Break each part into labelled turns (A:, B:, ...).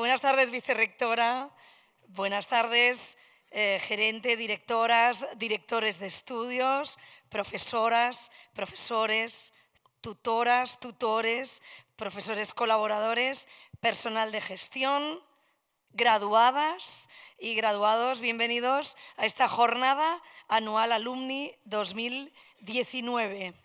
A: Buenas tardes, vicerrectora. Buenas tardes, gerente, directoras, directores de estudios, profesoras, profesores, tutoras, tutores, profesores colaboradores, personal de gestión, graduadas y graduados. Bienvenidos a esta jornada anual Alumni 2019.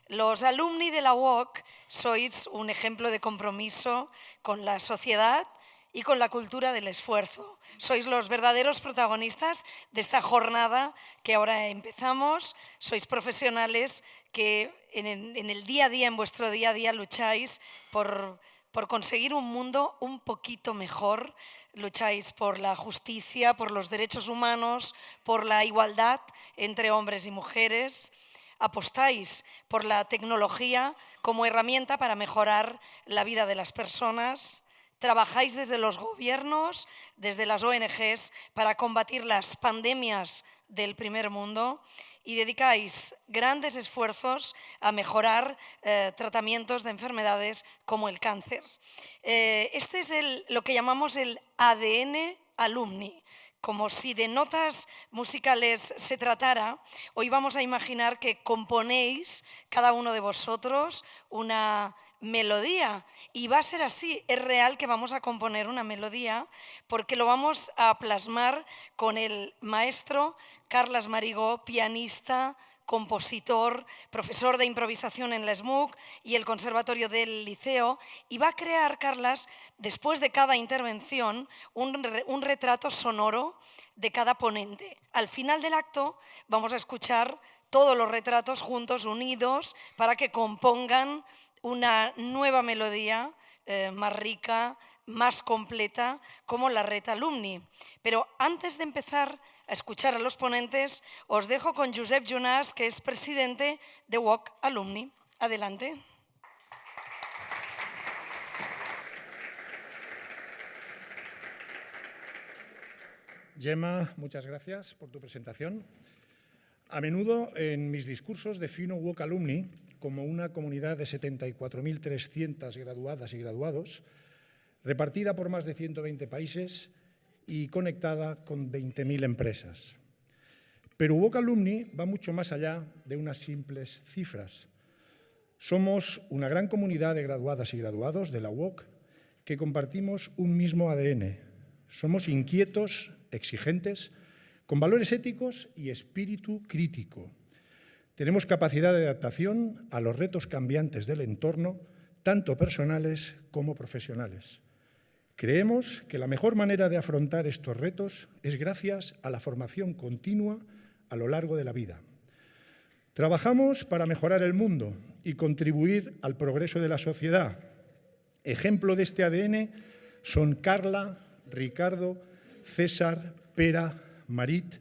A: Los alumni de la UOC sois un ejemplo de compromiso con la sociedad y con la cultura del esfuerzo. Sois los verdaderos protagonistas de esta jornada que ahora empezamos. Sois profesionales que en el día a día, en vuestro día a día, lucháis por conseguir un mundo un poquito mejor. Lucháis por la justicia, por los derechos humanos, por la igualdad entre hombres y mujeres. Apostáis por la tecnología como herramienta para mejorar la vida de las personas. Trabajáis desde los gobiernos, desde las ONGs, para combatir las pandemias del primer mundo y dedicáis grandes esfuerzos a mejorar tratamientos de enfermedades como el cáncer. Este es lo que llamamos el ADN Alumni. Como si de notas musicales se tratara, hoy vamos a imaginar que componéis cada uno de vosotros una melodía. Y va a ser así, es real que vamos a componer una melodía porque lo vamos a plasmar con el maestro Carles Marigó, pianista, compositor, profesor de improvisación en la SMUC y el Conservatorio del Liceo, y va a crear, Carles, después de cada intervención, un retrato sonoro de cada ponente. Al final del acto vamos a escuchar todos los retratos juntos, unidos, para que compongan una nueva melodía más rica, más completa, como la Red Alumni. Pero antes de empezar a escuchar a los ponentes, os dejo con Josep Jonàs, que es presidente de UOC Alumni. Adelante.
B: Gemma, muchas gracias por tu presentación. A menudo en mis discursos defino UOC Alumni como una comunidad de 74.300 graduadas y graduados, repartida por más de 120 países y conectada con 20.000 empresas. Pero UOC Alumni va mucho más allá de unas simples cifras. Somos una gran comunidad de graduadas y graduados de la UOC que compartimos un mismo ADN. Somos inquietos, exigentes, con valores éticos y espíritu crítico. Tenemos capacidad de adaptación a los retos cambiantes del entorno, tanto personales como profesionales. Creemos que la mejor manera de afrontar estos retos es gracias a la formación continua a lo largo de la vida. Trabajamos para mejorar el mundo y contribuir al progreso de la sociedad. Ejemplo de este ADN son Carla, Ricardo, César, Pera, Marit,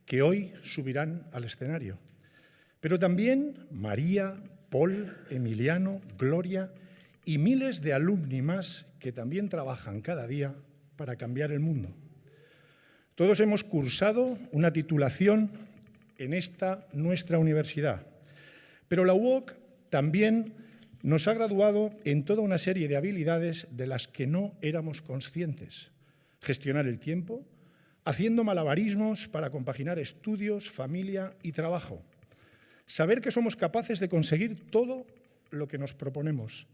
B: que hoy subirán al escenario. Pero también María, Paul, Emiliano, Gloria y miles de alumni más que también trabajan cada día para cambiar el mundo. Todos hemos cursado una titulación en esta nuestra universidad, pero la UOC también nos ha graduado en toda una serie de habilidades de las que no éramos conscientes. Gestionar el tiempo, haciendo malabarismos para compaginar estudios, familia y trabajo. Saber que somos capaces de conseguir todo lo que nos proponemos.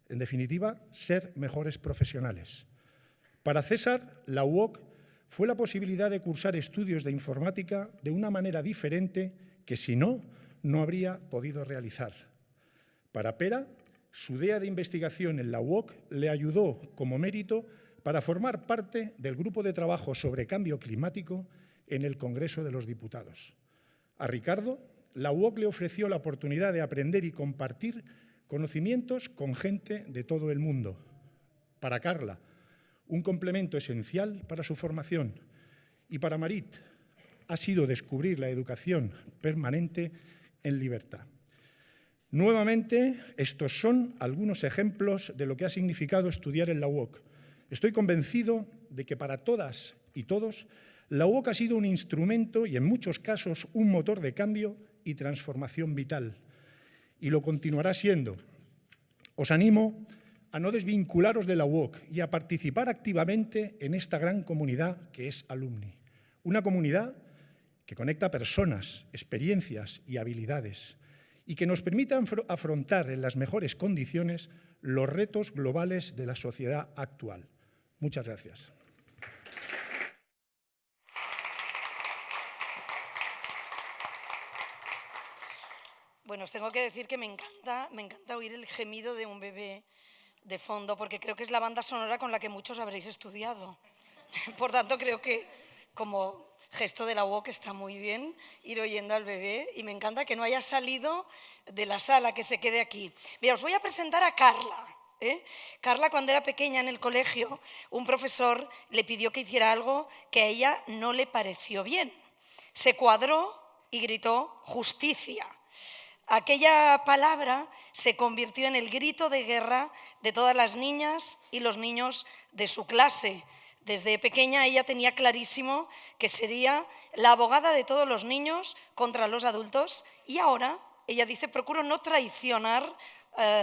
B: En definitiva, ser mejores profesionales. Para César, la UOC fue la posibilidad de cursar estudios de informática de una manera diferente que, si no, no habría podido realizar. Para Pera, su DEA de investigación en la UOC le ayudó como mérito para formar parte del grupo de trabajo sobre cambio climático en el Congreso de los Diputados. A Ricardo, la UOC le ofreció la oportunidad de aprender y compartir conocimientos con gente de todo el mundo. Para Carla, un complemento esencial para su formación. Y para Marit, ha sido descubrir la educación permanente en libertad. Nuevamente, estos son algunos ejemplos de lo que ha significado estudiar en la UOC. Estoy convencido de que para todas y todos, la UOC ha sido un instrumento y en muchos casos un motor de cambio y transformación vital. Y lo continuará siendo. Os animo a no desvincularos de la UOC y a participar activamente en esta gran comunidad que es Alumni. Una comunidad que conecta personas, experiencias y habilidades y que nos permite afrontar en las mejores condiciones los retos globales de la sociedad actual. Muchas gracias.
A: Bueno, os tengo que decir que me encanta oír el gemido de un bebé de fondo, porque creo que es la banda sonora con la que muchos habréis estudiado. Por tanto, creo que como gesto de la UOC está muy bien ir oyendo al bebé y me encanta que no haya salido de la sala, que se quede aquí. Mira, os voy a presentar a Carla. Carla, cuando era pequeña en el colegio, un profesor le pidió que hiciera algo que a ella no le pareció bien. Se cuadró y gritó «justicia». Aquella palabra se convirtió en el grito de guerra de todas las niñas y los niños de su clase. Desde pequeña ella tenía clarísimo que sería la abogada de todos los niños contra los adultos y ahora ella dice, procuro no traicionar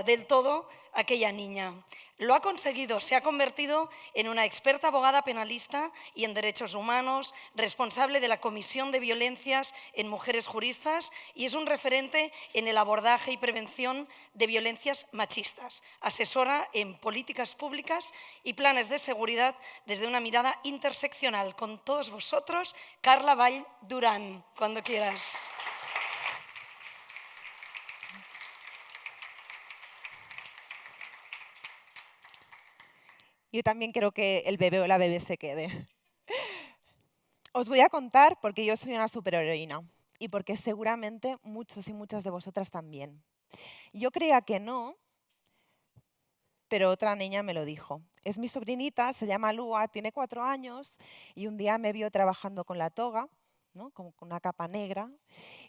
A: del todo a aquella niña. Lo ha conseguido, se ha convertido en una experta abogada penalista y en derechos humanos, responsable de la Comisión de Violencias en Mujeres Juristas y es un referente en el abordaje y prevención de violencias machistas. Asesora en políticas públicas y planes de seguridad desde una mirada interseccional. Con todos vosotros, Carla Vall Durán, cuando quieras.
C: Yo también quiero que el bebé o la bebé se quede. Os voy a contar porque yo soy una superheroína y porque seguramente muchos y muchas de vosotras también. Yo creía que no, pero otra niña me lo dijo. Es mi sobrinita, se llama Lua, tiene 4 años y un día me vio trabajando con la toga, ¿no? Con una capa negra,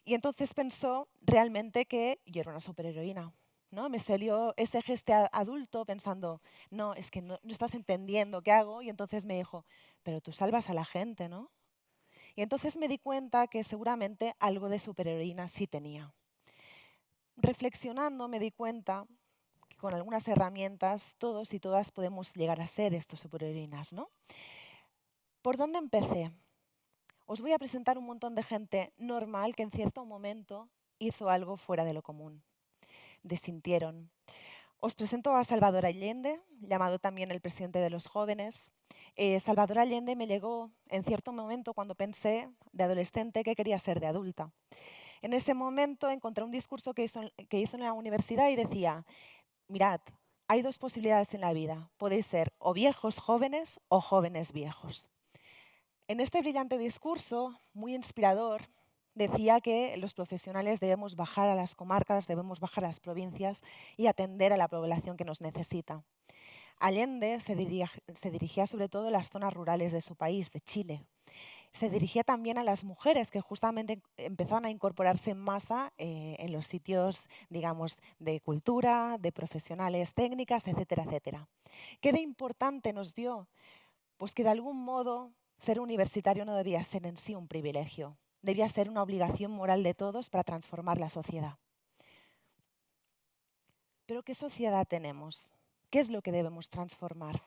C: y entonces pensó realmente que yo era una superheroína. ¿No? Me salió ese gesto adulto pensando, no, es que no estás entendiendo qué hago, y entonces me dijo, pero tú salvas a la gente, ¿no? Y entonces me di cuenta que seguramente algo de superheroína sí tenía. Reflexionando me di cuenta que con algunas herramientas todos y todas podemos llegar a ser estos superheroínas, ¿no? ¿Por dónde empecé? Os voy a presentar un montón de gente normal que en cierto momento hizo algo fuera de lo común. Desintieron. Os presento a Salvador Allende, llamado también el presidente de los jóvenes. Salvador Allende me llegó en cierto momento cuando pensé de adolescente que quería ser de adulta. En ese momento encontré un discurso que hizo en la universidad y decía, mirad, hay 2 posibilidades en la vida, podéis ser o viejos jóvenes o jóvenes viejos. En este brillante discurso, muy inspirador, decía que los profesionales debemos bajar a las comarcas, debemos bajar a las provincias y atender a la población que nos necesita. Allende se dirigía sobre todo a las zonas rurales de su país, de Chile. Se dirigía también a las mujeres que justamente empezaban a incorporarse en masa en los sitios, digamos, de cultura, de profesionales técnicas, etcétera, etcétera. ¿Qué de importante nos dio? Pues que de algún modo ser universitario no debía ser en sí un privilegio. Debía ser una obligación moral de todos para transformar la sociedad. ¿Pero qué sociedad tenemos? ¿Qué es lo que debemos transformar?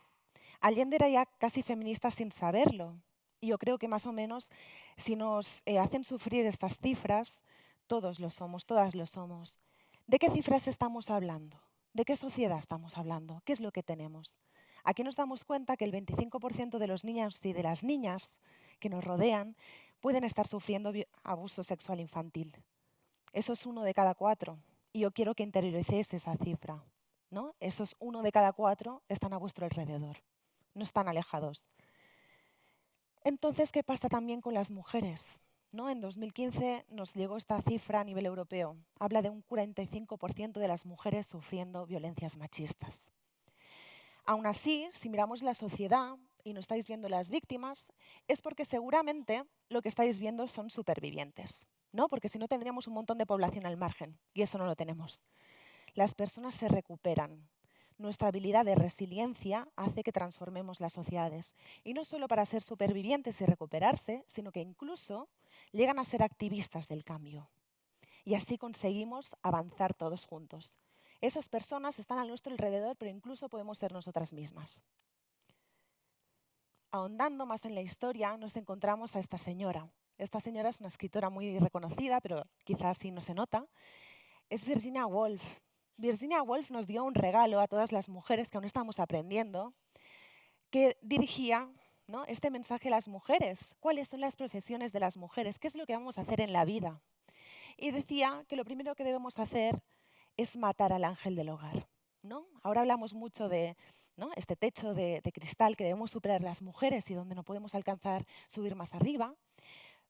C: Allende era ya casi feminista sin saberlo. Y yo creo que más o menos, si nos hacen sufrir estas cifras, todos lo somos, todas lo somos. ¿De qué cifras estamos hablando? ¿De qué sociedad estamos hablando? ¿Qué es lo que tenemos? Aquí nos damos cuenta que el 25% de los niños y de las niñas que nos rodean pueden estar sufriendo abuso sexual infantil. Eso es 1 de cada 4. Y yo quiero que interioricéis esa cifra, ¿no? Esos 1 de cada 4 están a vuestro alrededor, no están alejados. Entonces, ¿qué pasa también con las mujeres? ¿No? En 2015 nos llegó esta cifra a nivel europeo. Habla de un 45% de las mujeres sufriendo violencias machistas. Aún así, si miramos la sociedad y no estáis viendo las víctimas, es porque seguramente lo que estáis viendo son supervivientes, ¿no? Porque si no tendríamos un montón de población al margen, y eso no lo tenemos. Las personas se recuperan. Nuestra habilidad de resiliencia hace que transformemos las sociedades. Y no solo para ser supervivientes y recuperarse, sino que incluso llegan a ser activistas del cambio. Y así conseguimos avanzar todos juntos. Esas personas están a nuestro alrededor, pero incluso podemos ser nosotras mismas. Ahondando más en la historia, nos encontramos a esta señora. Esta señora es una escritora muy reconocida, pero quizás sí no se nota. Es Virginia Woolf. Virginia Woolf nos dio un regalo a todas las mujeres que aún estamos aprendiendo, que dirigía, ¿no?, este mensaje a las mujeres. ¿Cuáles son las profesiones de las mujeres? ¿Qué es lo que vamos a hacer en la vida? Y decía que lo primero que debemos hacer es matar al ángel del hogar, ¿no? Ahora hablamos mucho de, ¿no?, este techo de cristal que debemos superar las mujeres y donde no podemos alcanzar subir más arriba.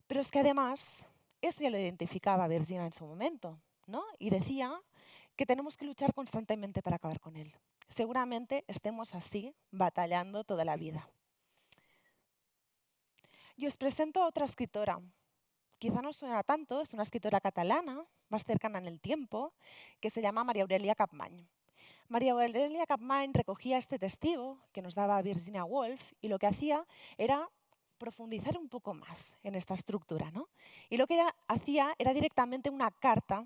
C: Pero es que además, eso ya lo identificaba Virginia en su momento, ¿no? Y decía que tenemos que luchar constantemente para acabar con él. Seguramente estemos así, batallando toda la vida. Y os presento a otra escritora. Quizá no suena tanto, es una escritora catalana, más cercana en el tiempo, que se llama María Aurelia Capmany. María Aurelia Capmany recogía este testigo que nos daba Virginia Woolf y lo que hacía era profundizar un poco más en esta estructura, ¿no? Y lo que ella hacía era directamente una carta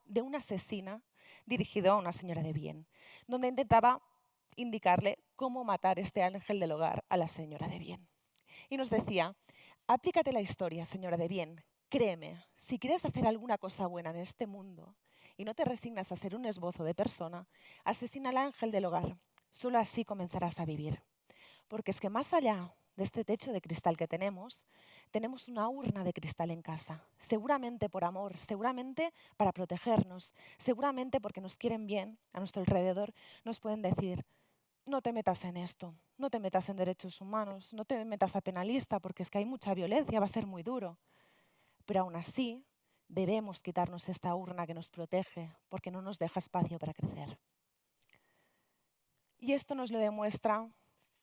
C: de una asesina dirigida a una señora de bien, donde intentaba indicarle cómo matar este ángel del hogar a la señora de bien. Y nos decía: aplícate la historia, señora de bien. Créeme, si quieres hacer alguna cosa buena en este mundo y no te resignas a ser un esbozo de persona, asesina al ángel del hogar. Solo así comenzarás a vivir. Porque es que más allá de este techo de cristal que tenemos una urna de cristal en casa. Seguramente por amor, seguramente para protegernos, seguramente porque nos quieren bien a nuestro alrededor, nos pueden decir: no te metas en esto, no te metas en derechos humanos, no te metas a penalista porque es que hay mucha violencia, va a ser muy duro. Pero aún así, debemos quitarnos esta urna que nos protege porque no nos deja espacio para crecer. Y esto nos lo demuestra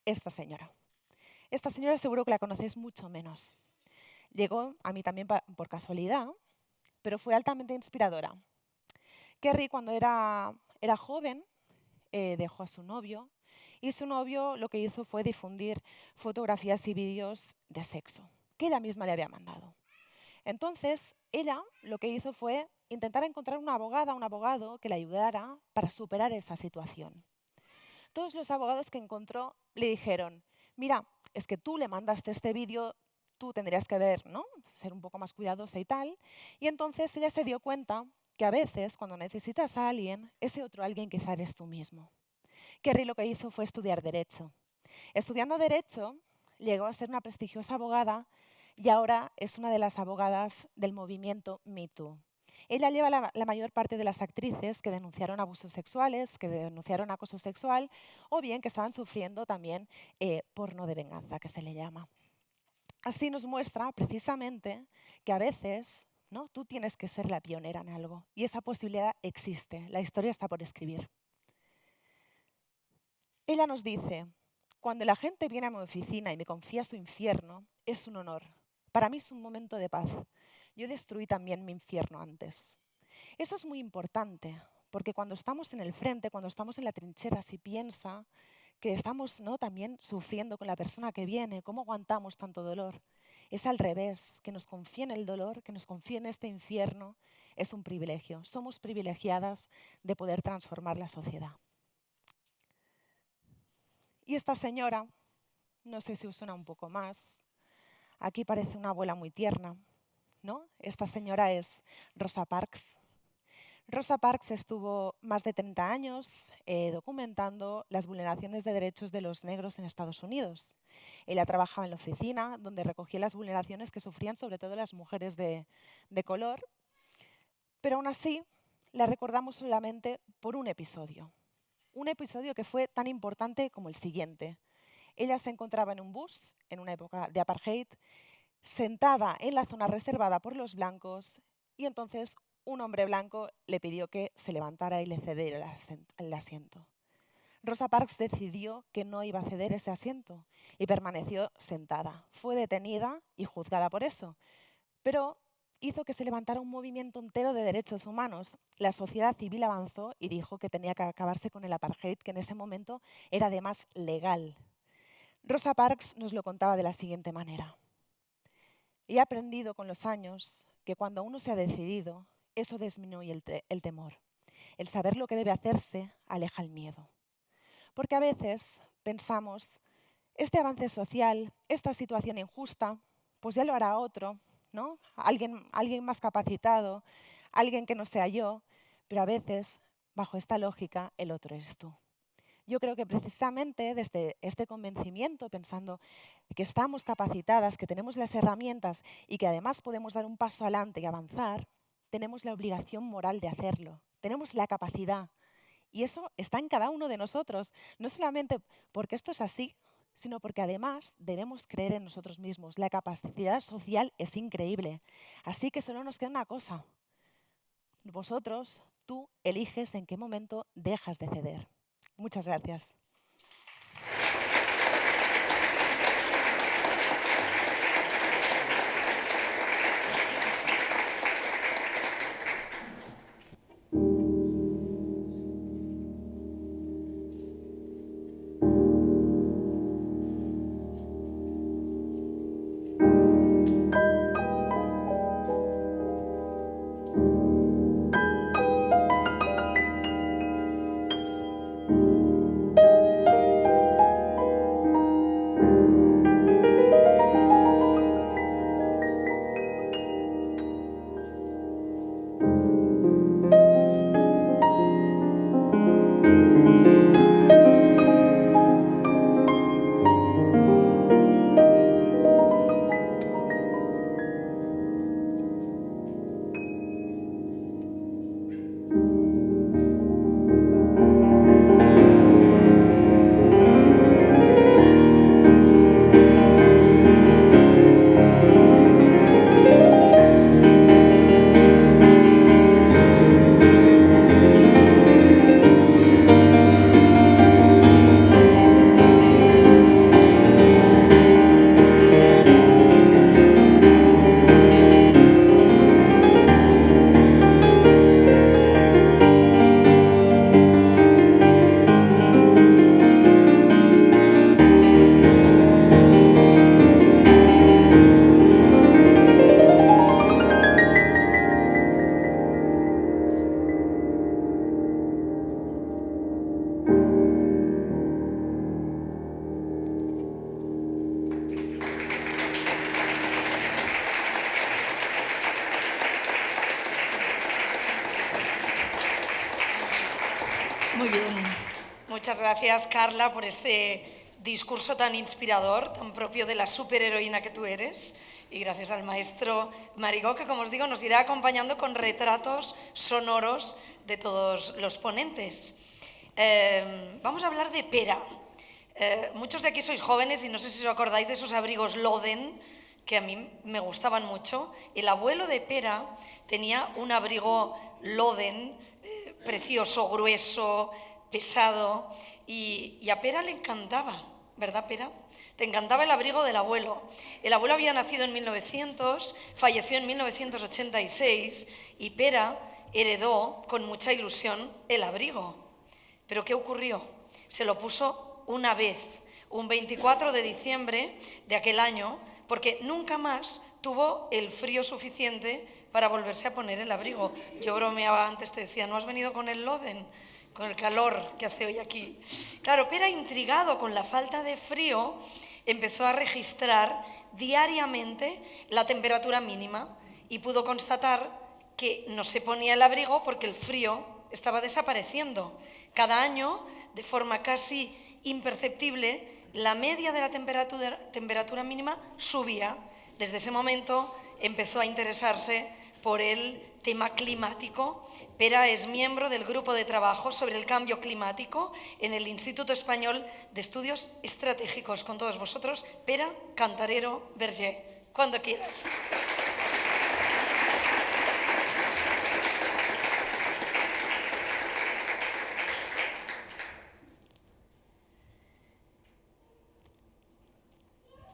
C: esta señora. Esta señora seguro que la conocéis mucho menos. Llegó a mí también por casualidad, pero fue altamente inspiradora. Kerry, cuando era joven, dejó a su novio, y su novio lo que hizo fue difundir fotografías y vídeos de sexo que ella misma le había mandado. Entonces, ella lo que hizo fue intentar encontrar una abogada, un abogado que le ayudara para superar esa situación. Todos los abogados que encontró le dijeron: mira, es que tú le mandaste este vídeo, tú tendrías que ver, ¿no?, ser un poco más cuidadosa y tal. Y entonces ella se dio cuenta que a veces cuando necesitas a alguien, ese otro alguien quizá eres tú mismo. Kerry lo que hizo fue estudiar Derecho. Estudiando Derecho, llegó a ser una prestigiosa abogada y ahora es una de las abogadas del movimiento Me Too. Ella lleva la mayor parte de las actrices que denunciaron abusos sexuales, que denunciaron acoso sexual o bien que estaban sufriendo también porno de venganza, que se le llama. Así nos muestra precisamente que a veces, ¿no?, tú tienes que ser la pionera en algo y esa posibilidad existe, la historia está por escribir. Ella nos dice: cuando la gente viene a mi oficina y me confía su infierno, es un honor. Para mí es un momento de paz. Yo destruí también mi infierno antes. Eso es muy importante, porque cuando estamos en el frente, cuando estamos en la trinchera, si piensa que estamos, ¿no?, también sufriendo con la persona que viene, ¿cómo aguantamos tanto dolor? Es al revés, que nos confíen el dolor, que nos confíen este infierno, es un privilegio. Somos privilegiadas de poder transformar la sociedad. Y esta señora, no sé si os suena un poco más, aquí parece una abuela muy tierna, ¿no? Esta señora es Rosa Parks. Rosa Parks estuvo más de 30 años documentando las vulneraciones de derechos de los negros en Estados Unidos. Ella trabajaba en la oficina donde recogía las vulneraciones que sufrían sobre todo las mujeres de color, pero aún así la recordamos solamente por un episodio que fue tan importante como el siguiente. Ella se encontraba en un bus, en una época de apartheid, sentada en la zona reservada por los blancos, y entonces un hombre blanco le pidió que se levantara y le cediera el asiento. Rosa Parks decidió que no iba a ceder ese asiento y permaneció sentada. Fue detenida y juzgada por eso, pero hizo que se levantara un movimiento entero de derechos humanos. La sociedad civil avanzó y dijo que tenía que acabarse con el apartheid, que en ese momento era además legal. Rosa Parks nos lo contaba de la siguiente manera: he aprendido con los años que cuando uno se ha decidido, eso disminuye el temor. el saber lo que debe hacerse aleja el miedo. Porque a veces pensamos, este avance social, esta situación injusta, pues ya lo hará otro, ¿no? Alguien más capacitado, alguien que no sea yo, pero a veces, bajo esta lógica, el otro eres tú. Yo creo que precisamente desde este convencimiento, pensando que estamos capacitadas, que tenemos las herramientas y que además podemos dar un paso adelante y avanzar, tenemos la obligación moral de hacerlo. Tenemos la capacidad. Y eso está en cada uno de nosotros, no solamente porque esto es así, sino porque además debemos creer en nosotros mismos. La capacidad social es increíble. Así que solo nos queda una cosa. Vosotros, tú eliges en qué momento dejas de ceder. Muchas gracias.
A: Muy bien. Muchas gracias, Carla, por este discurso tan inspirador, tan propio de la superheroína que tú eres. Y gracias al maestro Marigó, que, como os digo, nos irá acompañando con retratos sonoros de todos los ponentes. Vamos a hablar de pera. Muchos de aquí sois jóvenes y no sé si os acordáis de esos abrigos Loden, que a mí me gustaban mucho. El abuelo de Pera tenía un abrigo Loden, precioso, grueso, pesado, y a Pera le encantaba, ¿verdad, Pera? Te encantaba el abrigo del abuelo. El abuelo había nacido en 1900, falleció en 1986, y Pera heredó con mucha ilusión el abrigo. ¿Pero qué ocurrió? Se lo puso una vez, un 24 de diciembre de aquel año, porque nunca más tuvo el frío suficiente para volverse a poner el abrigo. Yo bromeaba antes, te decía, ¿no has venido con el Loden? Con el calor que hace hoy aquí. Claro, Pera, intrigado con la falta de frío, empezó a registrar diariamente la temperatura mínima y pudo constatar que no se ponía el abrigo porque el frío estaba desapareciendo. Cada año, de forma casi imperceptible, la media de la temperatura mínima subía. Desde ese momento empezó a interesarse por el tema climático. Pera es miembro del grupo de trabajo sobre el cambio climático en el Instituto Español de Estudios Estratégicos. Con todos vosotros, Pera Cantarero Vergé. Cuando quieras.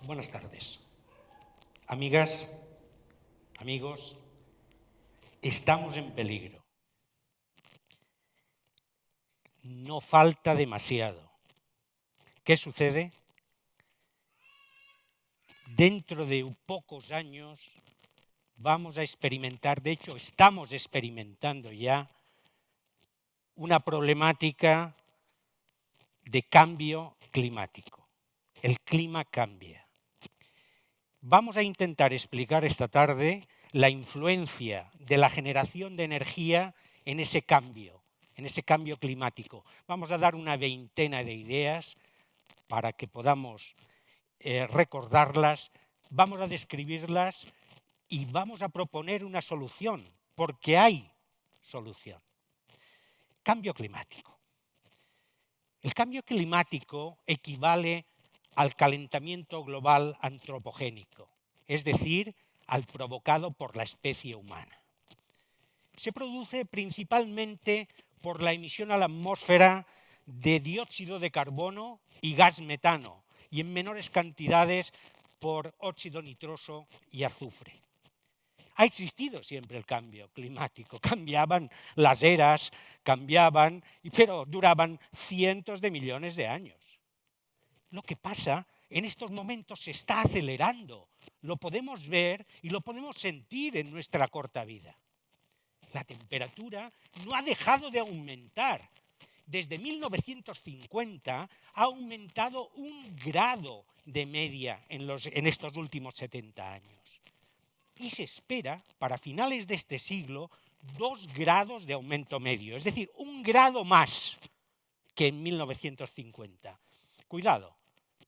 D: Buenas tardes. Amigas, amigos, estamos en peligro. No falta demasiado. ¿Qué sucede? Dentro de pocos años vamos a experimentar, de hecho estamos experimentando ya, una problemática de cambio climático. El clima cambia. Vamos a intentar explicar esta tarde la influencia de la generación de energía en ese cambio climático. Vamos a dar una veintena de ideas para que podamos recordarlas, vamos a describirlas y vamos a proponer una solución, porque hay solución. Cambio climático. El cambio climático equivale al calentamiento global antropogénico, es decir, al provocado por la especie humana. Se produce principalmente por la emisión a la atmósfera de dióxido de carbono y gas metano, y en menores cantidades por óxido nitroso y azufre. Ha existido siempre el cambio climático, cambiaban las eras, pero duraban cientos de millones de años. Lo que pasa en estos momentos se está acelerando, lo podemos ver y lo podemos sentir en nuestra corta vida. La temperatura no ha dejado de aumentar. Desde 1950 ha aumentado 1 grado de media en estos últimos 70 años. Y se espera, para finales de este siglo, 2 grados de aumento medio, es decir, 1 grado más que en 1950. Cuidado,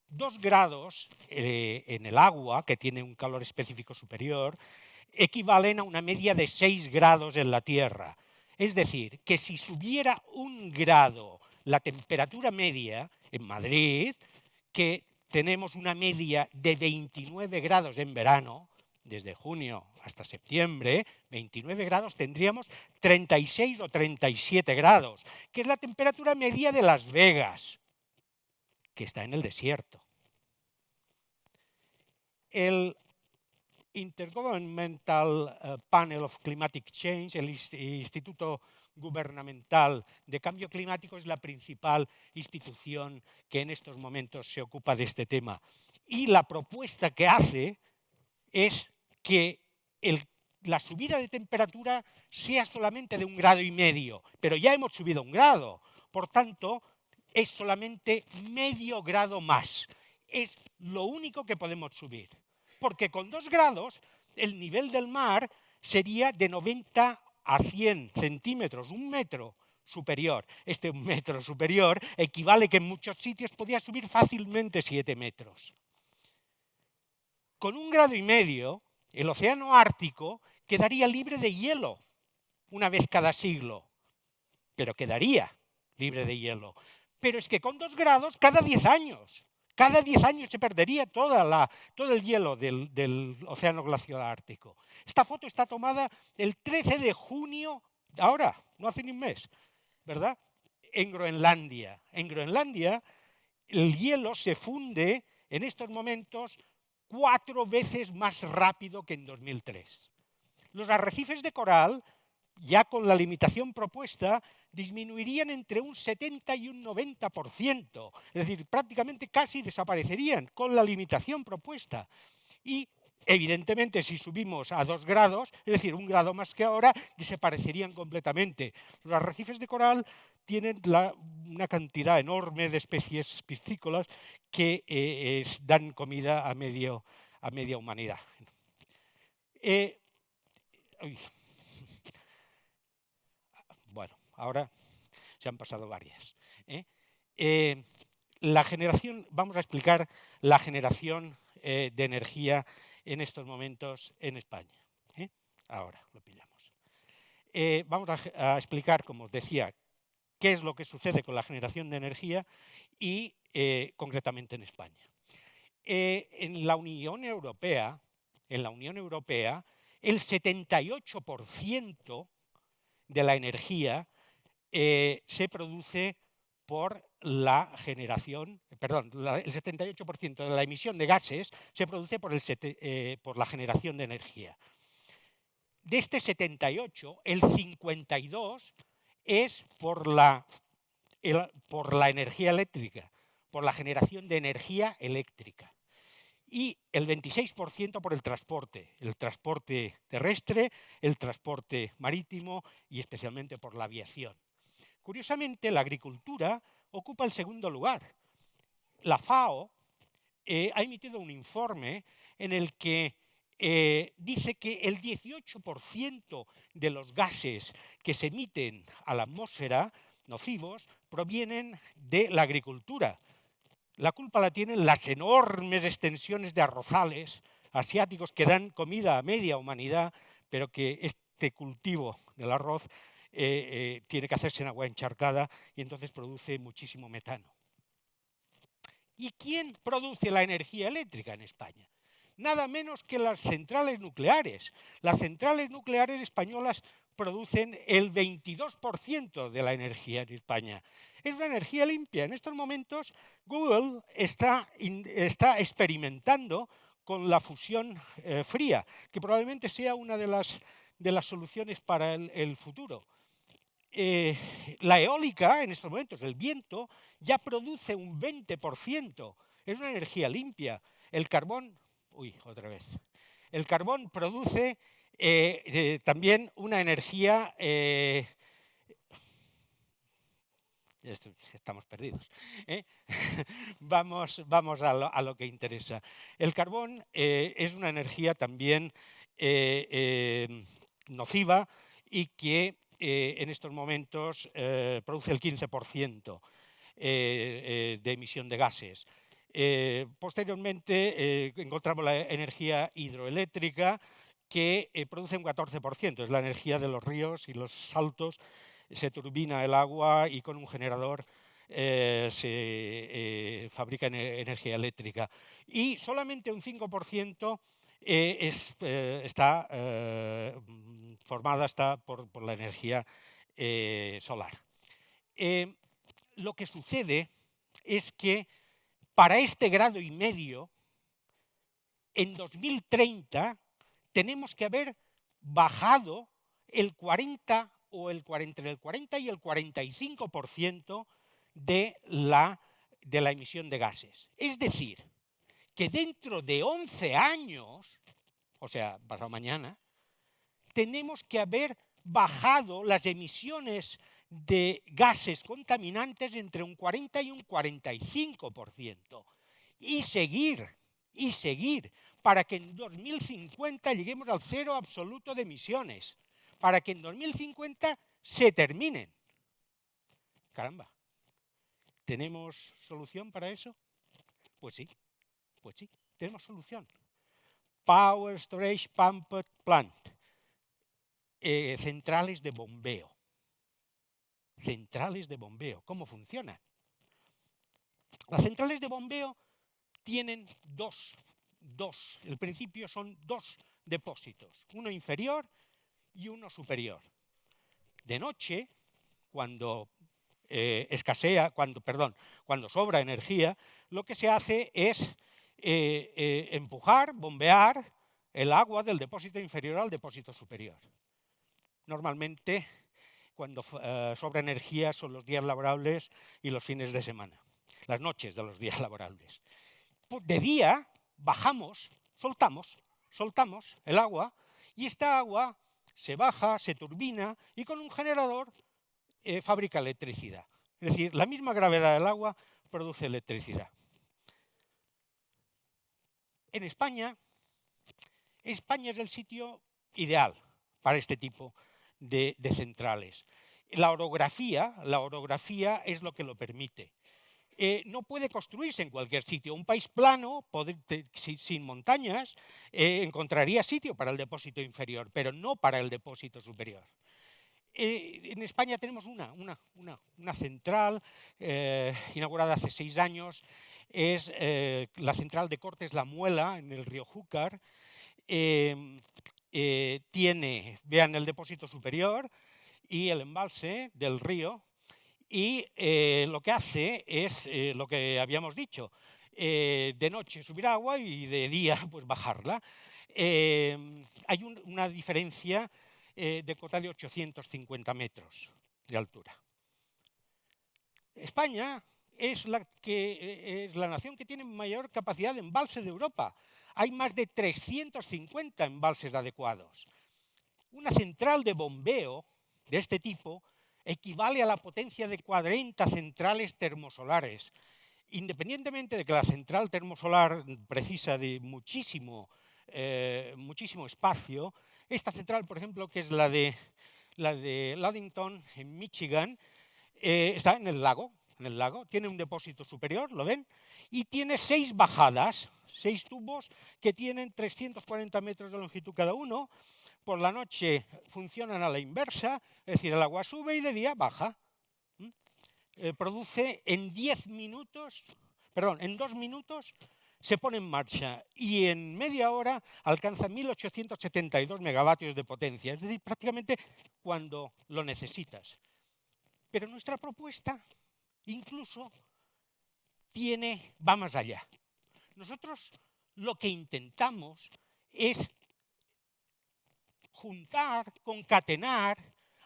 D: 2 grados en el agua, que tiene un calor específico superior, equivalen a una media de 6 grados en la Tierra. Es decir, que si subiera 1 grado la temperatura media en Madrid, que tenemos una media de 29 grados en verano, desde junio hasta septiembre, 29 grados, tendríamos 36 o 37 grados, que es la temperatura media de Las Vegas, que está en el desierto. El Intergovernmental Panel of Climatic Change, el Instituto Gubernamental de Cambio Climático, es la principal institución que en estos momentos se ocupa de este tema. Y la propuesta que hace es que la subida de temperatura sea solamente de 1,5 grados, pero ya hemos subido 1 grado, por tanto, es solamente medio grado más. Es lo único que podemos subir, porque con 2 grados el nivel del mar sería de 90 a 100 centímetros, 1 metro superior. Este 1 metro superior equivale que en muchos sitios podía subir fácilmente 7 metros. Con 1,5 grados, el océano Ártico quedaría libre de hielo una vez cada siglo, pero quedaría libre de hielo. Pero es que con 2 grados, cada 10 años se perdería todo el hielo del océano glacial ártico. Esta foto está tomada el 13 de junio, ahora, no hace ni un mes, ¿verdad? En Groenlandia. En Groenlandia el hielo se funde en estos momentos 4 veces más rápido que en 2003. Los arrecifes de coral, ya con la limitación propuesta, disminuirían entre un 70 y un 90%, es decir, prácticamente casi desaparecerían con la limitación propuesta. Y, evidentemente, si subimos a 2 grados, es decir, 1 grado más que ahora, desaparecerían completamente. Los arrecifes de coral tienen una cantidad enorme de especies piscícolas que dan comida a media humanidad. Bueno, ahora se han pasado varias. La generación, vamos a explicar la generación de energía en estos momentos en España. Ahora lo pillamos. Vamos a explicar, como os decía, qué es lo que sucede con la generación de energía y concretamente en España. En la Unión Europea, el 78% de la energía se produce por la generación, el 78% de la emisión de gases se produce por la generación de energía. De este 78, el 52 es por la energía eléctrica, por la generación de energía eléctrica. Y el 26% por el transporte terrestre, el transporte marítimo y especialmente por la aviación. Curiosamente, la agricultura ocupa el segundo lugar. La FAO ha emitido un informe en el que dice que el 18% de los gases que se emiten a la atmósfera, nocivos, provienen de la agricultura. La culpa la tienen las enormes extensiones de arrozales asiáticos que dan comida a media humanidad, pero que este cultivo del arroz tiene que hacerse en agua encharcada y entonces produce muchísimo metano. ¿Y quién produce la energía eléctrica en España? Nada menos que las centrales nucleares. Las centrales nucleares españolas producen el 22% de la energía en España. Es una energía limpia. En estos momentos Google está experimentando con la fusión fría, que probablemente sea una de las soluciones para el futuro. La eólica, en estos momentos, el viento, ya produce un 20%. Es una energía limpia. El carbón, el carbón produce también una energía... estamos perdidos. Vamos a lo que interesa. El carbón es una energía también nociva y que en estos momentos produce el 15% de emisión de gases. Posteriormente encontramos la energía hidroeléctrica que produce un 14%, es la energía de los ríos y los saltos, se turbina el agua y con un generador se fabrica energía eléctrica. Y solamente un 5% está formada por la energía solar. Lo que sucede es que para este 1,5 grados, en 2030 tenemos que haber bajado el 40 o entre el 40 y el 45% de la emisión de gases. Es decir, que dentro de 11 años, o sea, pasado mañana, tenemos que haber bajado las emisiones de gases contaminantes entre un 40 y un 45%. Y seguir, para que en 2050 lleguemos al cero absoluto de emisiones, para que en 2050 se terminen. Caramba, ¿tenemos solución para eso? Pues sí, tenemos solución. Power Storage Pumped Plant, centrales de bombeo. Centrales de bombeo, ¿cómo funcionan? Las centrales de bombeo tienen el principio son dos depósitos, uno inferior y uno superior. De noche, cuando cuando sobra energía, lo que se hace es bombear el agua del depósito inferior al depósito superior. Normalmente, cuando sobra energía son los días laborables y los fines de semana, las noches de los días laborables. De día bajamos, soltamos el agua y esta agua se baja, se turbina y con un generador fabrica electricidad. Es decir, la misma gravedad del agua produce electricidad. En España es el sitio ideal para este tipo de centrales. La orografía es lo que lo permite. No puede construirse en cualquier sitio. Un país plano, sin montañas, encontraría sitio para el depósito inferior, pero no para el depósito superior. En España tenemos una central inaugurada hace 6 años, es la central de Cortes La Muela, en el río Júcar. Vean el depósito superior y el embalse del río. Y lo que hace es lo que habíamos dicho, de noche subir agua y de día pues bajarla. Hay una diferencia de cota de 850 metros de altura. España es la nación que tiene mayor capacidad de embalse de Europa. Hay más de 350 embalses adecuados. Una central de bombeo de este tipo equivale a la potencia de 40 centrales termosolares. Independientemente de que la central termosolar precisa de muchísimo espacio, esta central, por ejemplo, que es la de Ludington, en Michigan, está en el lago, tiene un depósito superior, ¿lo ven? Y tiene 6 bajadas, 6 tubos que tienen 340 metros de longitud cada uno. Por la noche funcionan a la inversa, es decir, el agua sube y de día baja. Produce en 2 minutos se pone en marcha y en media hora alcanza 1872 megavatios de potencia, es decir, prácticamente cuando lo necesitas. Pero nuestra propuesta incluso va más allá. Nosotros lo que intentamos es juntar, concatenar,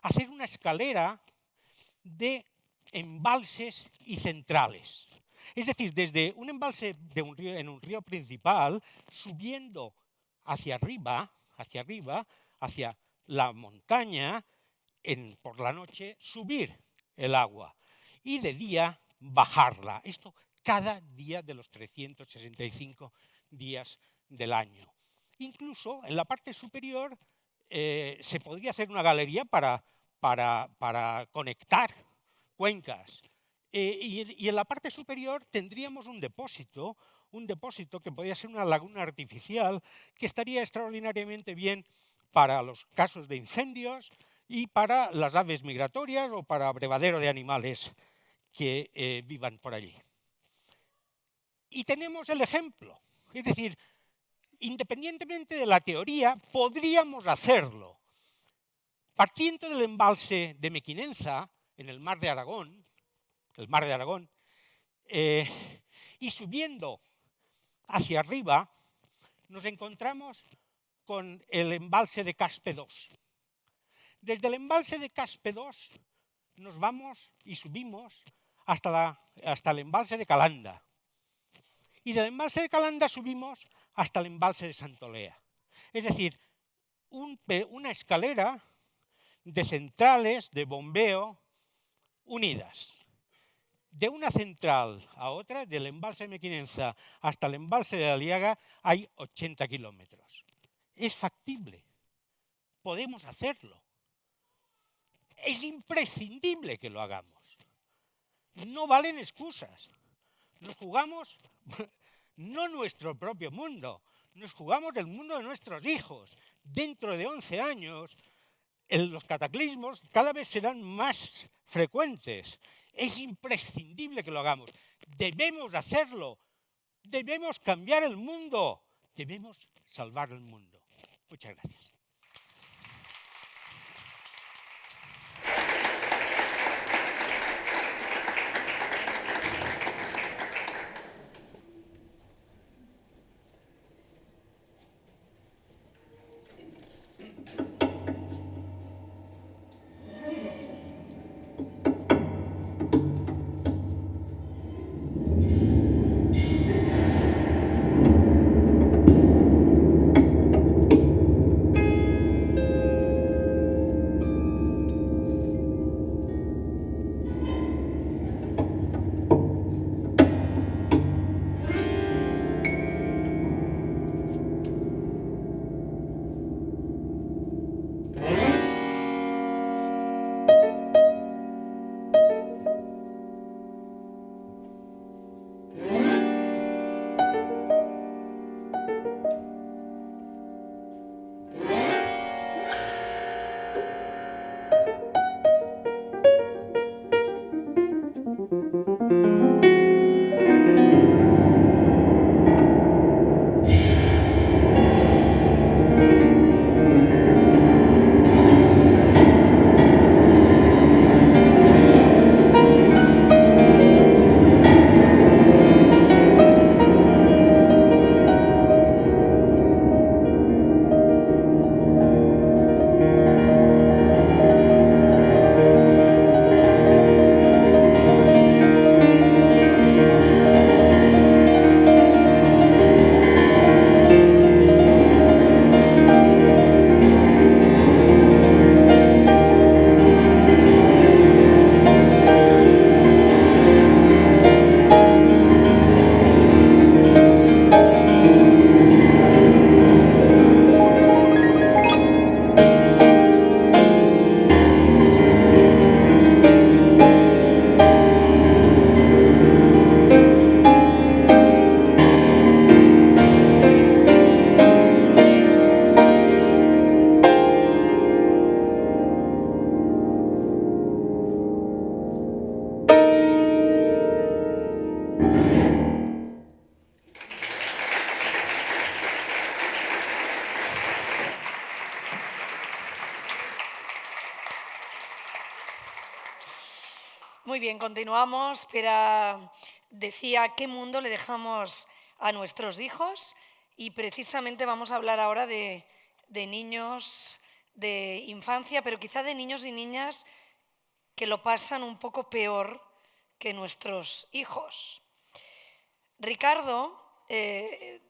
D: hacer una escalera de embalses y centrales. Es decir, desde un embalse en un río principal, subiendo hacia arriba, hacia la montaña, por la noche subir el agua y de día bajarla. Esto cada día de los 365 días del año. Incluso en la parte superior se podría hacer una galería para conectar cuencas. Y en la parte superior tendríamos un depósito que podría ser una laguna artificial que estaría extraordinariamente bien para los casos de incendios y para las aves migratorias o para abrevadero de animales que vivan por allí. Y tenemos el ejemplo, es decir, independientemente de la teoría, podríamos hacerlo. Partiendo del embalse de Mequinenza, en el mar de Aragón, y subiendo hacia arriba, nos encontramos con el embalse de Caspe II. Desde el embalse de Caspe II nos vamos y subimos hasta el embalse de Calanda. Y del embalse de Calanda subimos hasta el embalse de Santolea. Es decir, una escalera de centrales de bombeo unidas. De una central a otra, del embalse de Mequinenza hasta el embalse de Aliaga, hay 80 kilómetros. Es factible. Podemos hacerlo. Es imprescindible que lo hagamos. No valen excusas. Nos jugamos no nuestro propio mundo, nos jugamos el mundo de nuestros hijos. Dentro de 11 años, los cataclismos cada vez serán más frecuentes. Es imprescindible que lo hagamos. Debemos hacerlo. Debemos cambiar el mundo. Debemos salvar el mundo. Muchas gracias.
A: Muy bien, continuamos. Pero decía, ¿qué mundo le dejamos a nuestros hijos? Y precisamente vamos a hablar ahora de niños, de infancia, pero quizá de niños y niñas que lo pasan un poco peor que nuestros hijos. Ricardo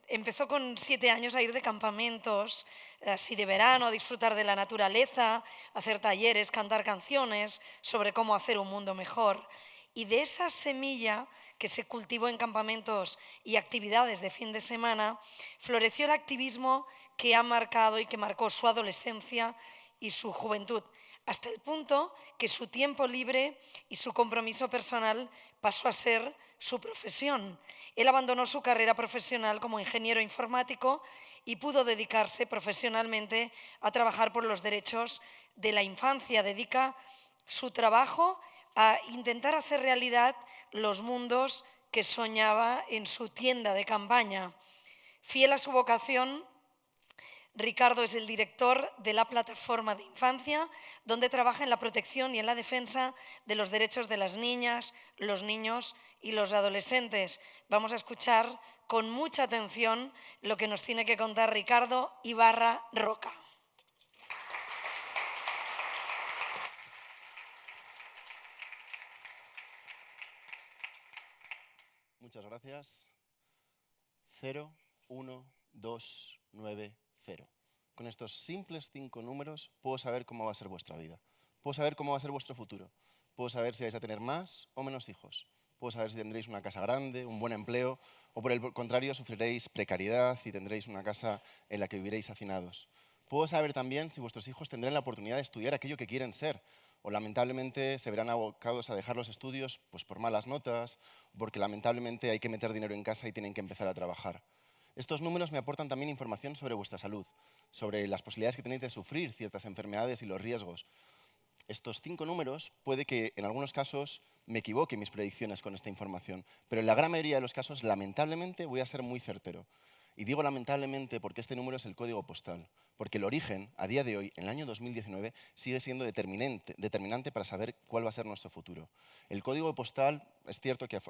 A: empezó con 7 años a ir de campamentos, así de verano, a disfrutar de la naturaleza, hacer talleres, cantar canciones sobre cómo hacer un mundo mejor. Y de esa semilla que se cultivó en campamentos y actividades de fin de semana, floreció el activismo que ha marcado y que marcó su adolescencia y su juventud, hasta el punto que su tiempo libre y su compromiso personal pasó a ser su profesión. Él abandonó su carrera profesional como ingeniero informático y pudo dedicarse profesionalmente a trabajar por los derechos de la infancia. Dedica su trabajo a intentar hacer realidad los mundos que soñaba en su tienda de campaña. Fiel a su vocación, Ricardo es el director de la Plataforma de Infancia, donde trabaja en la protección y en la defensa de los derechos de las niñas, los niños y los adolescentes. Vamos a escuchar con mucha atención lo que nos tiene que contar Ricardo Ibarra Roca.
E: Muchas gracias. 0, 1, 2, 9, 0. Con estos simples 5 números puedo saber cómo va a ser vuestra vida. Puedo saber cómo va a ser vuestro futuro. Puedo saber si vais a tener más o menos hijos. Puedo saber si tendréis una casa grande, un buen empleo, o por el contrario sufriréis precariedad y tendréis una casa en la que viviréis hacinados. Puedo saber también si vuestros hijos tendrán la oportunidad de estudiar aquello que quieren ser, o lamentablemente se verán abocados a dejar los estudios pues, por malas notas, porque lamentablemente hay que meter dinero en casa y tienen que empezar a trabajar. Estos números me aportan también información sobre vuestra salud, sobre las posibilidades que tenéis de sufrir ciertas enfermedades y los riesgos. Estos 5 números puede que en algunos casos me equivoque en mis predicciones con esta información, pero en la gran mayoría de los casos, lamentablemente, voy a ser muy certero. Y digo lamentablemente porque este número es el código postal, porque el origen, a día de hoy, en el año 2019, sigue siendo determinante para saber cuál va a ser nuestro futuro. El código postal, es cierto que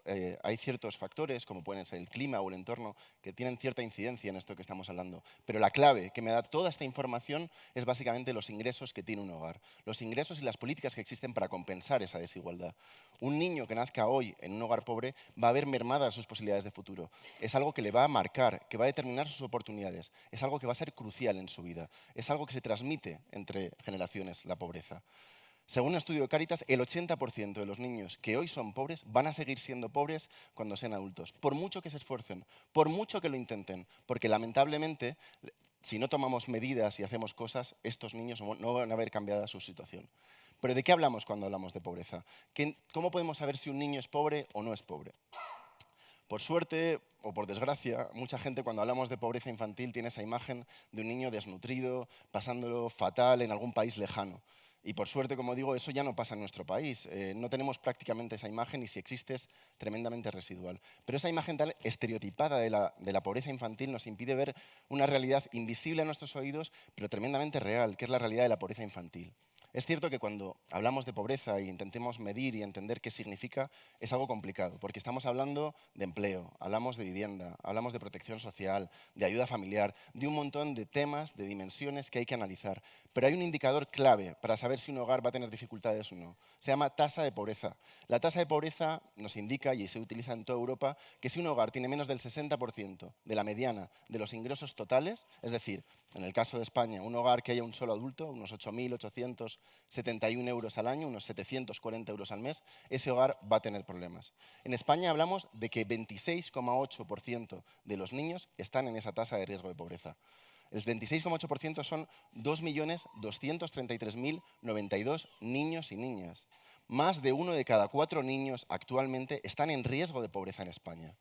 E: hay ciertos factores, como pueden ser el clima o el entorno, que tienen cierta incidencia en esto que estamos hablando, pero la clave que me da toda esta información es básicamente los ingresos que tiene un hogar, los ingresos y las políticas que existen para compensar esa desigualdad. Un niño que nazca hoy en un hogar pobre va a ver mermadas sus posibilidades de futuro. Es algo que le va a marcar, que va a determinar sus oportunidades, es algo que va a ser crucial en su vida, es algo que se transmite entre generaciones, la pobreza. Según un estudio de Cáritas, el 80% de los niños que hoy son pobres van a seguir siendo pobres cuando sean adultos, por mucho que se esfuercen, por mucho que lo intenten, porque lamentablemente, si no tomamos medidas y hacemos cosas, estos niños no van a ver cambiada su situación. Pero ¿de qué hablamos cuando hablamos de pobreza? ¿Cómo podemos saber si un niño es pobre o no es pobre? Por suerte o por desgracia, mucha gente cuando hablamos de pobreza infantil tiene esa imagen de un niño desnutrido, pasándolo fatal en algún país lejano. Y por suerte, como digo, eso ya no pasa en nuestro país. No tenemos prácticamente esa imagen y si existe es tremendamente residual. Pero esa imagen tan estereotipada de la pobreza infantil nos impide ver una realidad invisible a nuestros oídos, pero tremendamente real, que es la realidad de la pobreza infantil. Es cierto que cuando hablamos de pobreza e intentemos medir y entender qué significa, es algo complicado, porque estamos hablando de empleo, hablamos de vivienda, hablamos de protección social, de ayuda familiar, de un montón de temas, de dimensiones que hay que analizar. Pero hay un indicador clave para saber si un hogar va a tener dificultades o no. Se llama tasa de pobreza. La tasa de pobreza nos indica, y se utiliza en toda Europa, que si un hogar tiene menos del 60% de la mediana de los ingresos totales, es decir, en el caso de España, un hogar que haya un solo adulto, unos 8.871 euros al año, unos 740 euros al mes, ese hogar va a tener problemas. En España hablamos de que 26,8% de los niños están en esa tasa de riesgo de pobreza. El 26,8% son 2.233.092 niños y niñas. Más de 1 de cada 4 niños actualmente están en riesgo de pobreza en España.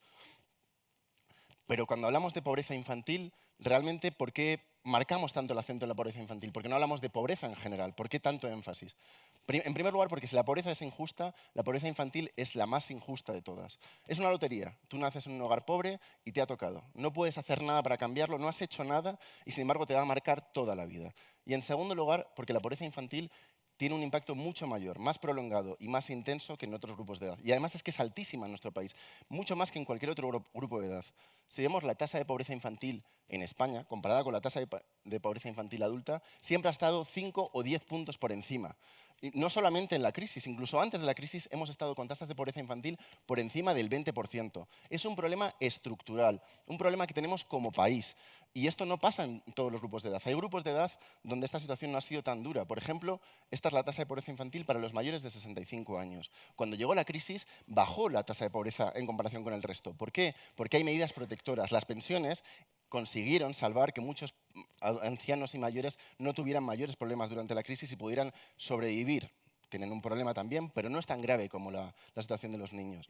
E: Pero cuando hablamos de pobreza infantil, realmente, ¿por qué marcamos tanto el acento en la pobreza infantil? ¿Por qué no hablamos de pobreza en general? ¿Por qué tanto énfasis? En primer lugar, porque si la pobreza es injusta, la pobreza infantil es la más injusta de todas. Es una lotería. Tú naces en un hogar pobre y te ha tocado. No puedes hacer nada para cambiarlo, no has hecho nada y sin embargo te va a marcar toda la vida. Y en segundo lugar, porque la pobreza infantil tiene un impacto mucho mayor, más prolongado y más intenso que en otros grupos de edad. Y además es que es altísima en nuestro país, mucho más que en cualquier otro grupo de edad. Si vemos la tasa de pobreza infantil en España, comparada con la tasa de pobreza infantil adulta, siempre ha estado 5 o 10 puntos por encima. Y no solamente en la crisis, incluso antes de la crisis hemos estado con tasas de pobreza infantil por encima del 20%. Es un problema estructural, un problema que tenemos como país. Y esto no pasa en todos los grupos de edad. Hay grupos de edad donde esta situación no ha sido tan dura. Por ejemplo, esta es la tasa de pobreza infantil para los mayores de 65 años. Cuando llegó la crisis, bajó la tasa de pobreza en comparación con el resto. ¿Por qué? Porque hay medidas protectoras. Las pensiones consiguieron salvar que muchos ancianos y mayores no tuvieran mayores problemas durante la crisis y pudieran sobrevivir. Tienen un problema también, pero no es tan grave como la situación de los niños.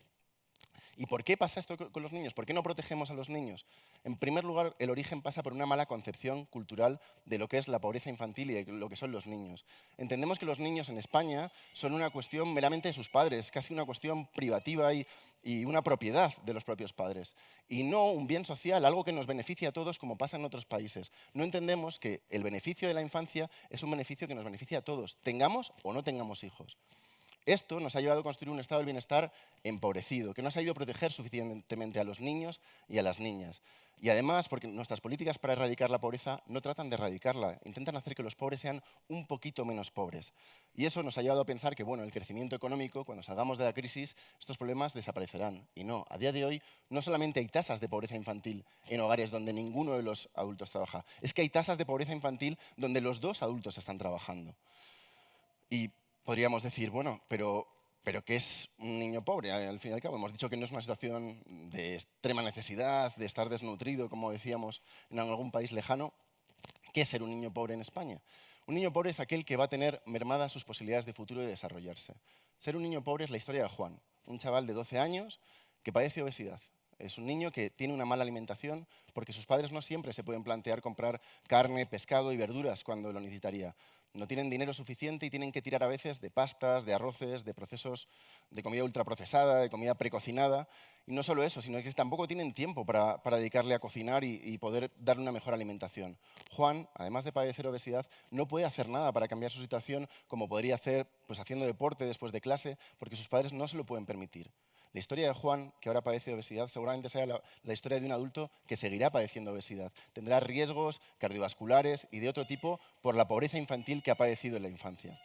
E: ¿Y por qué pasa esto con los niños? ¿Por qué no protegemos a los niños? En primer lugar, el origen pasa por una mala concepción cultural de lo que es la pobreza infantil y de lo que son los niños. Entendemos que los niños en España son una cuestión meramente de sus padres, casi una cuestión privativa y una propiedad de los propios padres. Y no un bien social, algo que nos beneficia a todos como pasa en otros países. No entendemos que el beneficio de la infancia es un beneficio que nos beneficia a todos, tengamos o no tengamos hijos. Esto nos ha llevado a construir un estado del bienestar empobrecido, que no se ha ido a proteger suficientemente a los niños y a las niñas. Y además, porque nuestras políticas para erradicar la pobreza no tratan de erradicarla, intentan hacer que los pobres sean un poquito menos pobres. Y eso nos ha llevado a pensar que, bueno, el crecimiento económico, cuando salgamos de la crisis, estos problemas desaparecerán. Y no, a día de hoy no solamente hay tasas de pobreza infantil en hogares donde ninguno de los adultos trabaja, es que hay tasas de pobreza infantil donde los dos adultos están trabajando. Y podríamos decir, bueno, pero ¿qué es un niño pobre? Al fin y al cabo, hemos dicho que no es una situación de extrema necesidad, de estar desnutrido, como decíamos en algún país lejano. ¿Qué es ser un niño pobre en España? Un niño pobre es aquel que va a tener mermadas sus posibilidades de futuro y de desarrollarse. Ser un niño pobre es la historia de Juan, un chaval de 12 años que padece obesidad. Es un niño que tiene una mala alimentación porque sus padres no siempre se pueden plantear comprar carne, pescado y verduras cuando lo necesitaría. No tienen dinero suficiente y tienen que tirar a veces de pastas, de arroces, de procesos de comida ultraprocesada, de comida precocinada. Y no solo eso, sino que tampoco tienen tiempo para dedicarle a cocinar y poder darle una mejor alimentación. Juan, además de padecer obesidad, no puede hacer nada para cambiar su situación como podría hacer pues, haciendo deporte después de clase, porque sus padres no se lo pueden permitir. La historia de Juan, que ahora padece obesidad, seguramente sea la historia de un adulto que seguirá padeciendo obesidad. Tendrá riesgos cardiovasculares y de otro tipo por la pobreza infantil que ha padecido en la infancia.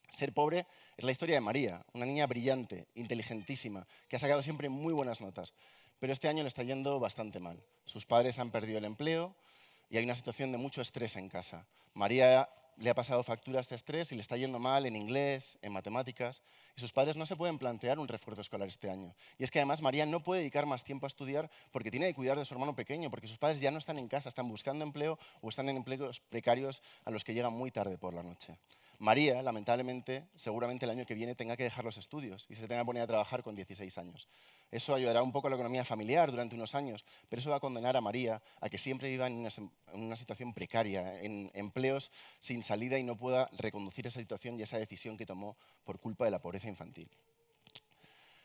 E: Ser pobre es la historia de María, una niña brillante, inteligentísima, que ha sacado siempre muy buenas notas. Pero este año le está yendo bastante mal. Sus padres han perdido el empleo y hay una situación de mucho estrés en casa. María le ha pasado factura este estrés y le está yendo mal en inglés, en matemáticas, y sus padres no se pueden plantear un refuerzo escolar este año. Y es que además María no puede dedicar más tiempo a estudiar porque tiene que cuidar de su hermano pequeño, porque sus padres ya no están en casa, están buscando empleo o están en empleos precarios a los que llegan muy tarde por la noche. María, lamentablemente, seguramente el año que viene tenga que dejar los estudios y se tenga que poner a trabajar con 16 años. Eso ayudará un poco a la economía familiar durante unos años, pero eso va a condenar a María a que siempre viva en una situación precaria, en empleos sin salida y no pueda reconducir esa situación y esa decisión que tomó por culpa de la pobreza infantil.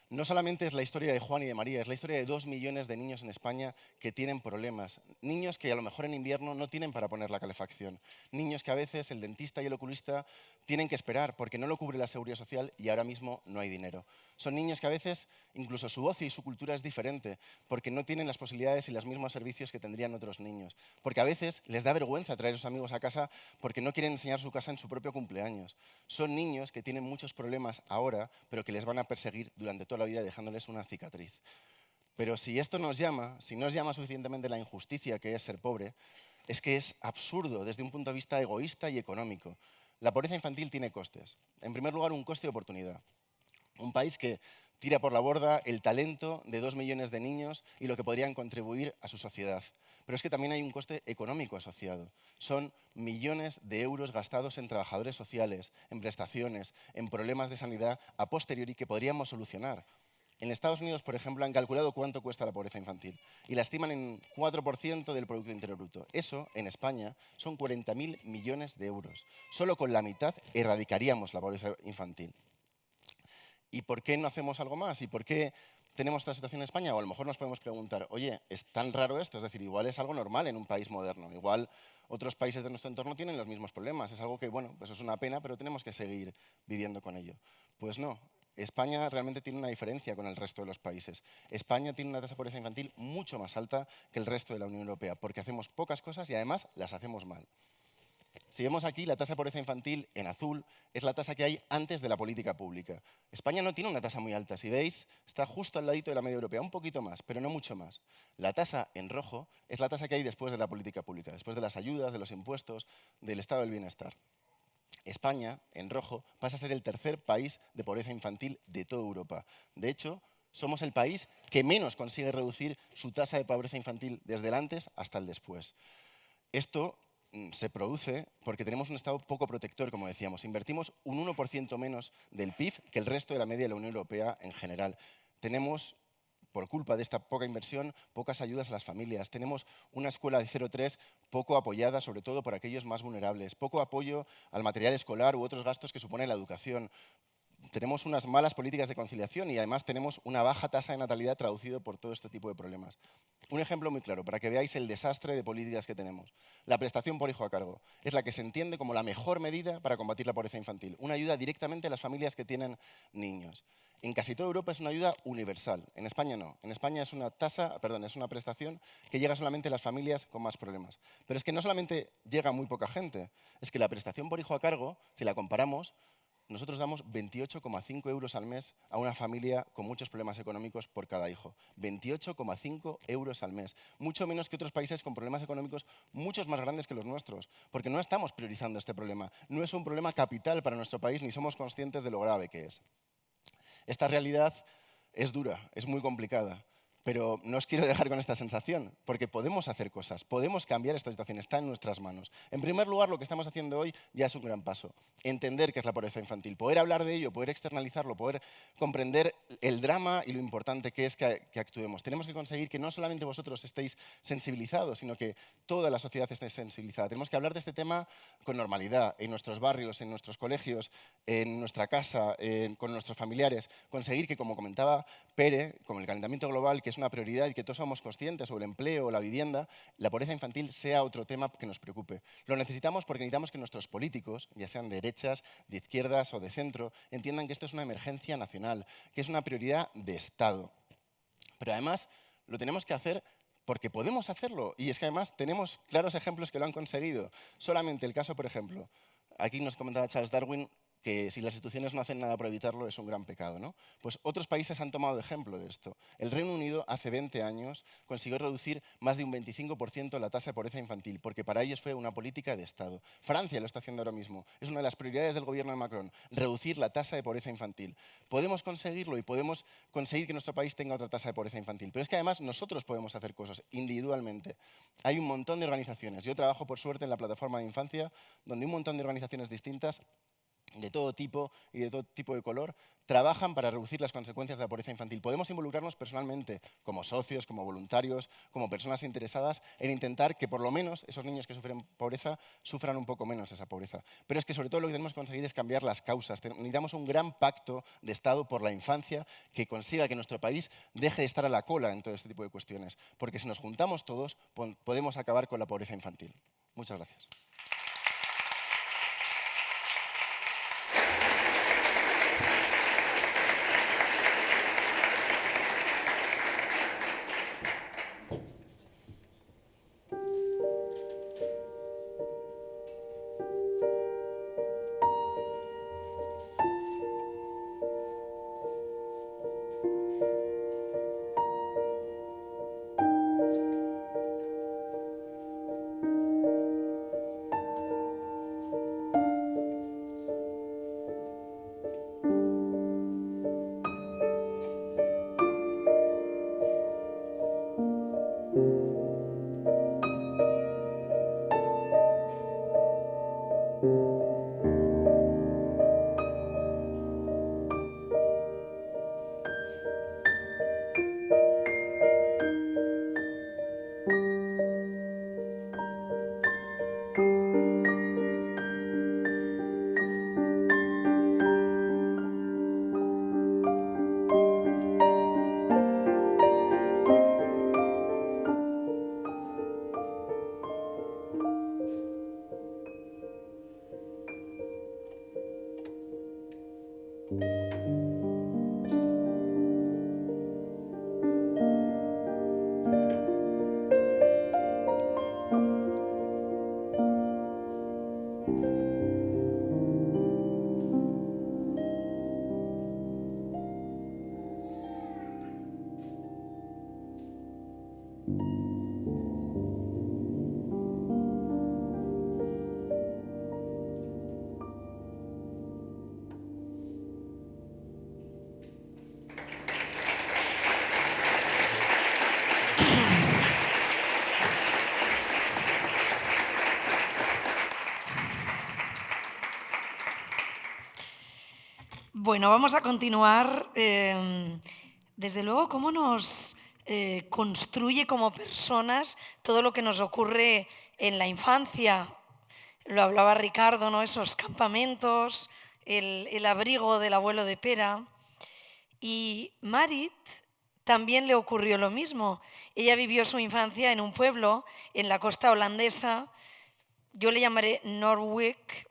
E: No solamente es la historia de Juan y de María, es la historia de 2 millones de niños en España que tienen problemas. Niños que a lo mejor en invierno no tienen para poner la calefacción. Niños que a veces el dentista y el oculista tienen que esperar porque no lo cubre la seguridad social y ahora mismo no hay dinero. Son niños que a veces incluso su ocio y su cultura es diferente porque no tienen las posibilidades y los mismos servicios que tendrían otros niños. Porque a veces les da vergüenza traer a sus amigos a casa porque no quieren enseñar su casa en su propio cumpleaños. Son niños que tienen muchos problemas ahora, pero que les van a perseguir durante toda la vida dejándoles una cicatriz. Pero si esto nos llama, si no nos llama suficientemente la injusticia que es ser pobre, es que es absurdo desde un punto de vista egoísta y económico. La pobreza infantil tiene costes. En primer lugar, un coste de oportunidad. Un país que tira por la borda el talento de 2 millones de niños y lo que podrían contribuir a su sociedad. Pero es que también hay un coste económico asociado. Son millones de euros gastados en trabajadores sociales, en prestaciones, en problemas de sanidad a posteriori que podríamos solucionar. En Estados Unidos, por ejemplo, han calculado cuánto cuesta la pobreza infantil y la estiman en 4% del Producto Interior Bruto. Eso, en España, son 40.000 millones de euros. Solo con la mitad erradicaríamos la pobreza infantil. ¿Y por qué no hacemos algo más? ¿Y por qué tenemos esta situación en España? O a lo mejor nos podemos preguntar, oye, ¿es tan raro esto? Es decir, igual es algo normal en un país moderno. Igual otros países de nuestro entorno tienen los mismos problemas. Es algo que, bueno, pues es una pena, pero tenemos que seguir viviendo con ello. Pues no. España realmente tiene una diferencia con el resto de los países. España tiene una tasa de pobreza infantil mucho más alta que el resto de la Unión Europea, porque hacemos pocas cosas y además las hacemos mal. Si vemos aquí, la tasa de pobreza infantil en azul es la tasa que hay antes de la política pública. España no tiene una tasa muy alta, si veis, está justo al ladito de la media europea, un poquito más, pero no mucho más. La tasa en rojo es la tasa que hay después de la política pública, después de las ayudas, de los impuestos, del estado del bienestar. España, en rojo, pasa a ser el tercer país de pobreza infantil de toda Europa. De hecho, somos el país que menos consigue reducir su tasa de pobreza infantil desde el antes hasta el después. Esto se produce porque tenemos un Estado poco protector, como decíamos. Invertimos un 1% menos del PIB que el resto de la media de la Unión Europea en general. Tenemos, por culpa de esta poca inversión, pocas ayudas a las familias. Tenemos una escuela de 0,3 poco apoyada, sobre todo por aquellos más vulnerables. Poco apoyo al material escolar u otros gastos que supone la educación. Tenemos unas malas políticas de conciliación y además tenemos una baja tasa de natalidad traducido por todo este tipo de problemas. Un ejemplo muy claro para que veáis el desastre de políticas que tenemos. La prestación por hijo a cargo es la que se entiende como la mejor medida para combatir la pobreza infantil. Una ayuda directamente a las familias que tienen niños. En casi toda Europa es una ayuda universal. En España no. En España es una prestación que llega solamente a las familias con más problemas. Pero es que no solamente llega a muy poca gente, es que la prestación por hijo a cargo, si la comparamos, nosotros damos 28,5 euros al mes a una familia con muchos problemas económicos por cada hijo. 28,5 euros al mes. Mucho menos que otros países con problemas económicos muchos más grandes que los nuestros. Porque no estamos priorizando este problema. No es un problema capital para nuestro país ni somos conscientes de lo grave que es. Esta realidad es dura, es muy complicada. Pero no os quiero dejar con esta sensación, porque podemos hacer cosas, podemos cambiar esta situación, está en nuestras manos. En primer lugar, lo que estamos haciendo hoy ya es un gran paso. Entender qué es la pobreza infantil, poder hablar de ello, poder externalizarlo, poder comprender el drama y lo importante que es que actuemos. Tenemos que conseguir que no solamente vosotros estéis sensibilizados, sino que toda la sociedad esté sensibilizada. Tenemos que hablar de este tema con normalidad, en nuestros barrios, en nuestros colegios, en nuestra casa, con nuestros familiares. Conseguir que, como comentaba Pere, con el calentamiento global, que es una prioridad y que todos somos conscientes sobre el empleo o la vivienda, la pobreza infantil sea otro tema que nos preocupe. Lo necesitamos porque necesitamos que nuestros políticos, ya sean de derechas, de izquierdas o de centro, entiendan que esto es una emergencia nacional, que es una prioridad de Estado. Pero además lo tenemos que hacer porque podemos hacerlo. Y es que además tenemos claros ejemplos que lo han conseguido. Solamente el caso, por ejemplo, aquí nos comentaba Charles Darwin, que si las instituciones no hacen nada para evitarlo es un gran pecado, ¿no? Pues otros países han tomado ejemplo de esto. El Reino Unido hace 20 años consiguió reducir más de un 25% la tasa de pobreza infantil, porque para ellos fue una política de Estado. Francia lo está haciendo ahora mismo. Es una de las prioridades del gobierno de Macron, reducir la tasa de pobreza infantil. Podemos conseguirlo y podemos conseguir que nuestro país tenga otra tasa de pobreza infantil. Pero es que además nosotros podemos hacer cosas individualmente. Hay un montón de organizaciones. Yo trabajo, por suerte, en la plataforma de infancia, donde un montón de organizaciones distintas de todo tipo y de todo tipo de color, trabajan para reducir las consecuencias de la pobreza infantil. Podemos involucrarnos personalmente, como socios, como voluntarios, como personas interesadas, en intentar que por lo menos esos niños que sufren pobreza sufran un poco menos esa pobreza. Pero es que sobre todo lo que tenemos que conseguir es cambiar las causas. Necesitamos un gran pacto de Estado por la infancia que consiga que nuestro país deje de estar a la cola en todo este tipo de cuestiones. Porque si nos juntamos todos, podemos acabar con la pobreza infantil. Muchas gracias.
A: Bueno, vamos a continuar. Desde luego, cómo nos construye como personas todo lo que nos ocurre en la infancia. Lo hablaba Ricardo, ¿no? Esos campamentos, el abrigo del abuelo de Pera. Y Marit también le ocurrió lo mismo. Ella vivió su infancia en un pueblo en la costa holandesa. Yo le llamaré Norwich,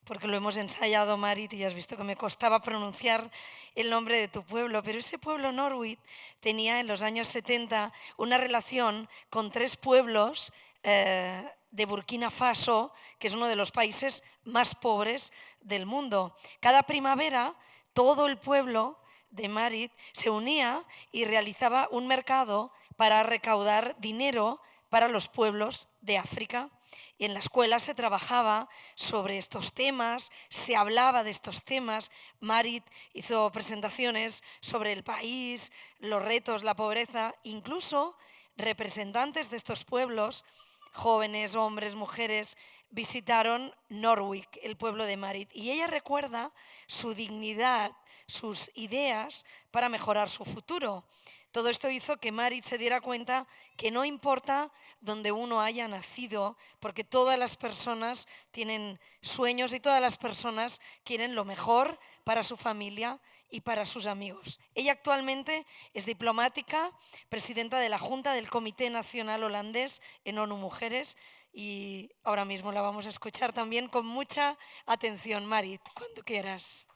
A: porque lo hemos ensayado, Marit, y has visto que me costaba pronunciar el nombre de tu pueblo, pero ese pueblo Norwich tenía en los años 70 una relación con 3 pueblos de Burkina Faso, que es uno de los países más pobres del mundo. Cada primavera, todo el pueblo de Marit se unía y realizaba un mercado para recaudar dinero para los pueblos de África. Y en la escuela se trabajaba sobre estos temas, se hablaba de estos temas. Marit hizo presentaciones sobre el país, los retos, la pobreza. Incluso representantes de estos pueblos, jóvenes, hombres, mujeres, visitaron Norwich, el pueblo de Marit. Y ella recuerda su dignidad, sus ideas para mejorar su futuro. Todo esto hizo que Marit se diera cuenta que no importa donde uno haya nacido, porque todas las personas tienen sueños y todas las personas quieren lo mejor para su familia y para sus amigos. Ella actualmente es diplomática, presidenta de la Junta del Comité Nacional Holandés en ONU Mujeres, y ahora mismo la vamos a escuchar también con mucha atención. Marit, cuando quieras.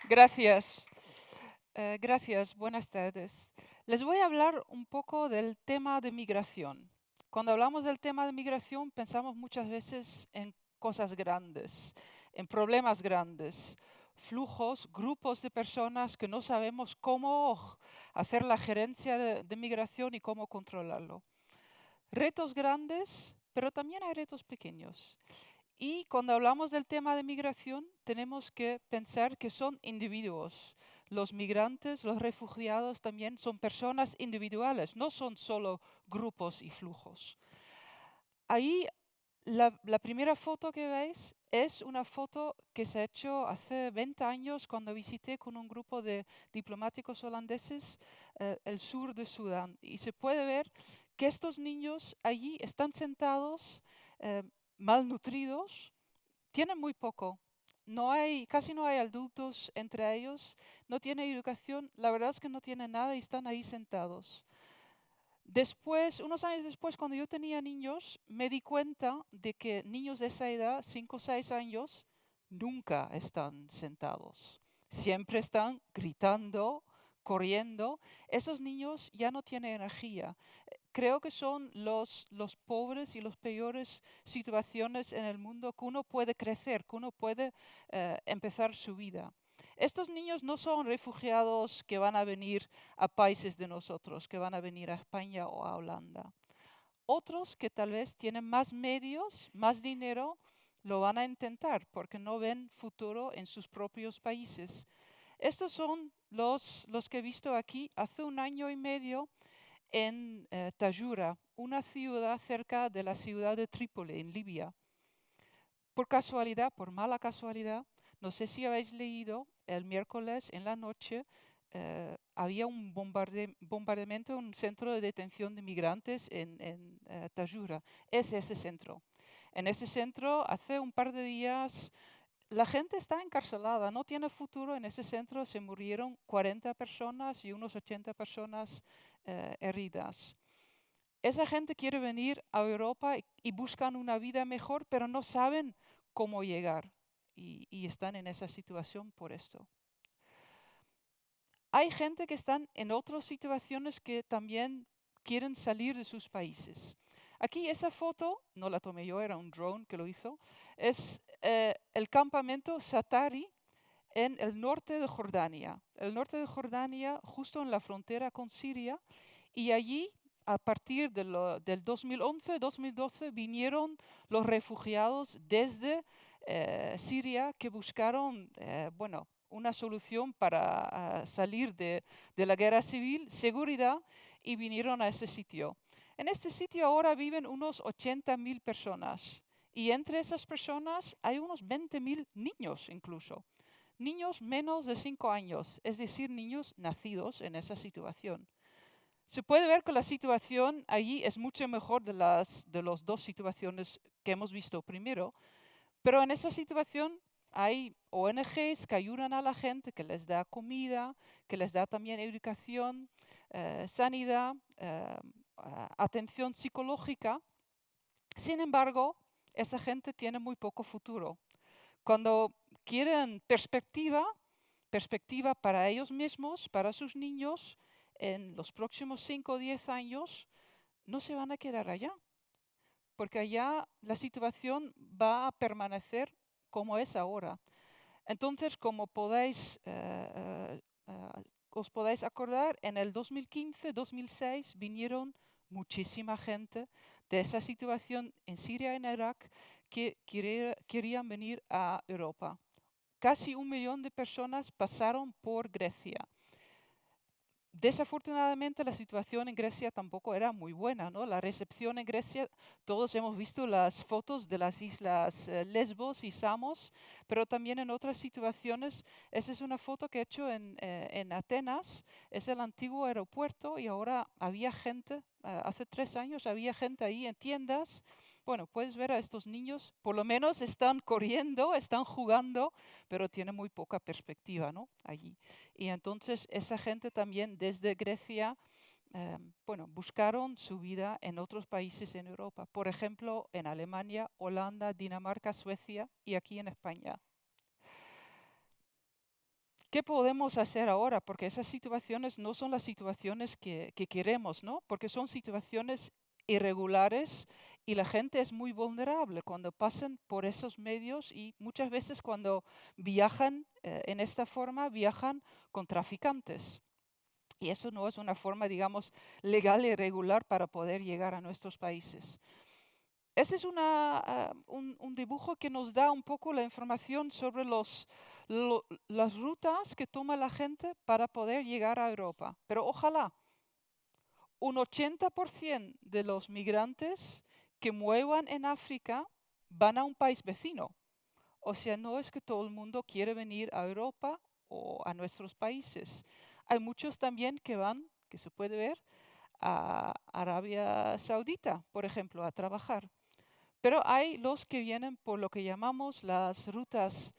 F: Gracias. Gracias, buenas tardes. Les voy a hablar un poco del tema de migración. Cuando hablamos del tema de migración pensamos muchas veces en cosas grandes, en problemas grandes, flujos, grupos de personas que no sabemos cómo hacer la gerencia de migración y cómo controlarlo. Retos grandes, pero también hay retos pequeños. Y cuando hablamos del tema de migración, tenemos que pensar que son individuos. Los migrantes, los refugiados también son personas individuales, no son solo grupos y flujos. Ahí la primera foto que veis es una foto que se ha hecho hace 20 años cuando visité con un grupo de diplomáticos holandeses el sur de Sudán. Y se puede ver que estos niños allí están sentados, malnutridos, tienen muy poco. Casi no hay adultos entre ellos, no tienen educación, la verdad es que no tienen nada y están ahí sentados. Después, unos años después, cuando yo tenía niños, me di cuenta de que niños de esa edad, 5 o 6 años, nunca están sentados. Siempre están gritando, corriendo. Esos niños ya no tienen energía. Creo que son los pobres y las peores situaciones en el mundo que uno puede crecer, que uno puede empezar su vida. Estos niños no son refugiados que van a venir a países de nosotros, que van a venir a España o a Holanda. Otros que tal vez tienen más medios, más dinero, lo van a intentar porque no ven futuro en sus propios países. Estos son los que he visto aquí hace 1 año y medio en Tayura, una ciudad cerca de la ciudad de Trípoli, en Libia. Por casualidad, por mala casualidad, no sé si habéis leído, el miércoles en la noche había un bombardeamiento en un centro de detención de migrantes en Tayura. Es ese centro. En ese centro, hace un par de días, la gente está encarcelada, no tiene futuro. En ese centro se murieron 40 personas y unos 80 personas heridas. Esa gente quiere venir a Europa y buscan una vida mejor, pero no saben cómo llegar y están en esa situación por esto. Hay gente que están en otras situaciones que también quieren salir de sus países. Aquí esa foto, no la tomé yo, era un drone que lo hizo, es el campamento Satari en el norte de Jordania. El norte de Jordania, justo en la frontera con Siria, y allí, a partir del 2011-2012, vinieron los refugiados desde Siria que buscaron, una solución para salir de la guerra civil, seguridad, y vinieron a ese sitio. En este sitio ahora viven unos 80.000 personas y entre esas personas hay unos 20.000 niños incluso. Niños menos de 5 años, es decir, niños nacidos en esa situación. Se puede ver que la situación allí es mucho mejor de las 2 situaciones que hemos visto primero, pero en esa situación hay ONGs que ayudan a la gente, que les da comida, que les da también educación, sanidad, atención psicológica. Sin embargo, esa gente tiene muy poco futuro. Cuando quieren perspectiva para ellos mismos, para sus niños, en los próximos 5 o 10 años, no se van a quedar allá, porque allá la situación va a permanecer como es ahora. Entonces, como os podéis acordar, en el 2015-2006 vinieron muchísima gente de esa situación en Siria y en Irak que querían venir a Europa. Casi 1 millón de personas pasaron por Grecia. Desafortunadamente la situación en Grecia tampoco era muy buena, ¿no? La recepción en Grecia, todos hemos visto las fotos de las islas Lesbos y Samos, pero también en otras situaciones. Esa es una foto que he hecho en Atenas, es el antiguo aeropuerto y ahora había gente, hace 3 años había gente ahí en tiendas. Bueno, puedes ver a estos niños, por lo menos están corriendo, están jugando, pero tienen muy poca perspectiva, ¿no? Allí. Y entonces esa gente también desde Grecia, buscaron su vida en otros países en Europa. Por ejemplo, en Alemania, Holanda, Dinamarca, Suecia y aquí en España. ¿Qué podemos hacer ahora? Porque esas situaciones no son las situaciones que queremos, ¿no? Porque son situaciones irregulares y la gente es muy vulnerable cuando pasan por esos medios y muchas veces cuando viajan en esta forma, viajan con traficantes. Y eso no es una forma, digamos, legal y regular para poder llegar a nuestros países. Ese es un dibujo que nos da un poco la información sobre las rutas que toma la gente para poder llegar a Europa. Pero ojalá un 80% de los migrantes que muevan en África van a un país vecino. O sea, no es que todo el mundo quiere venir a Europa o a nuestros países. Hay muchos también que van, que se puede ver, a Arabia Saudita, por ejemplo, a trabajar. Pero hay los que vienen por lo que llamamos las rutas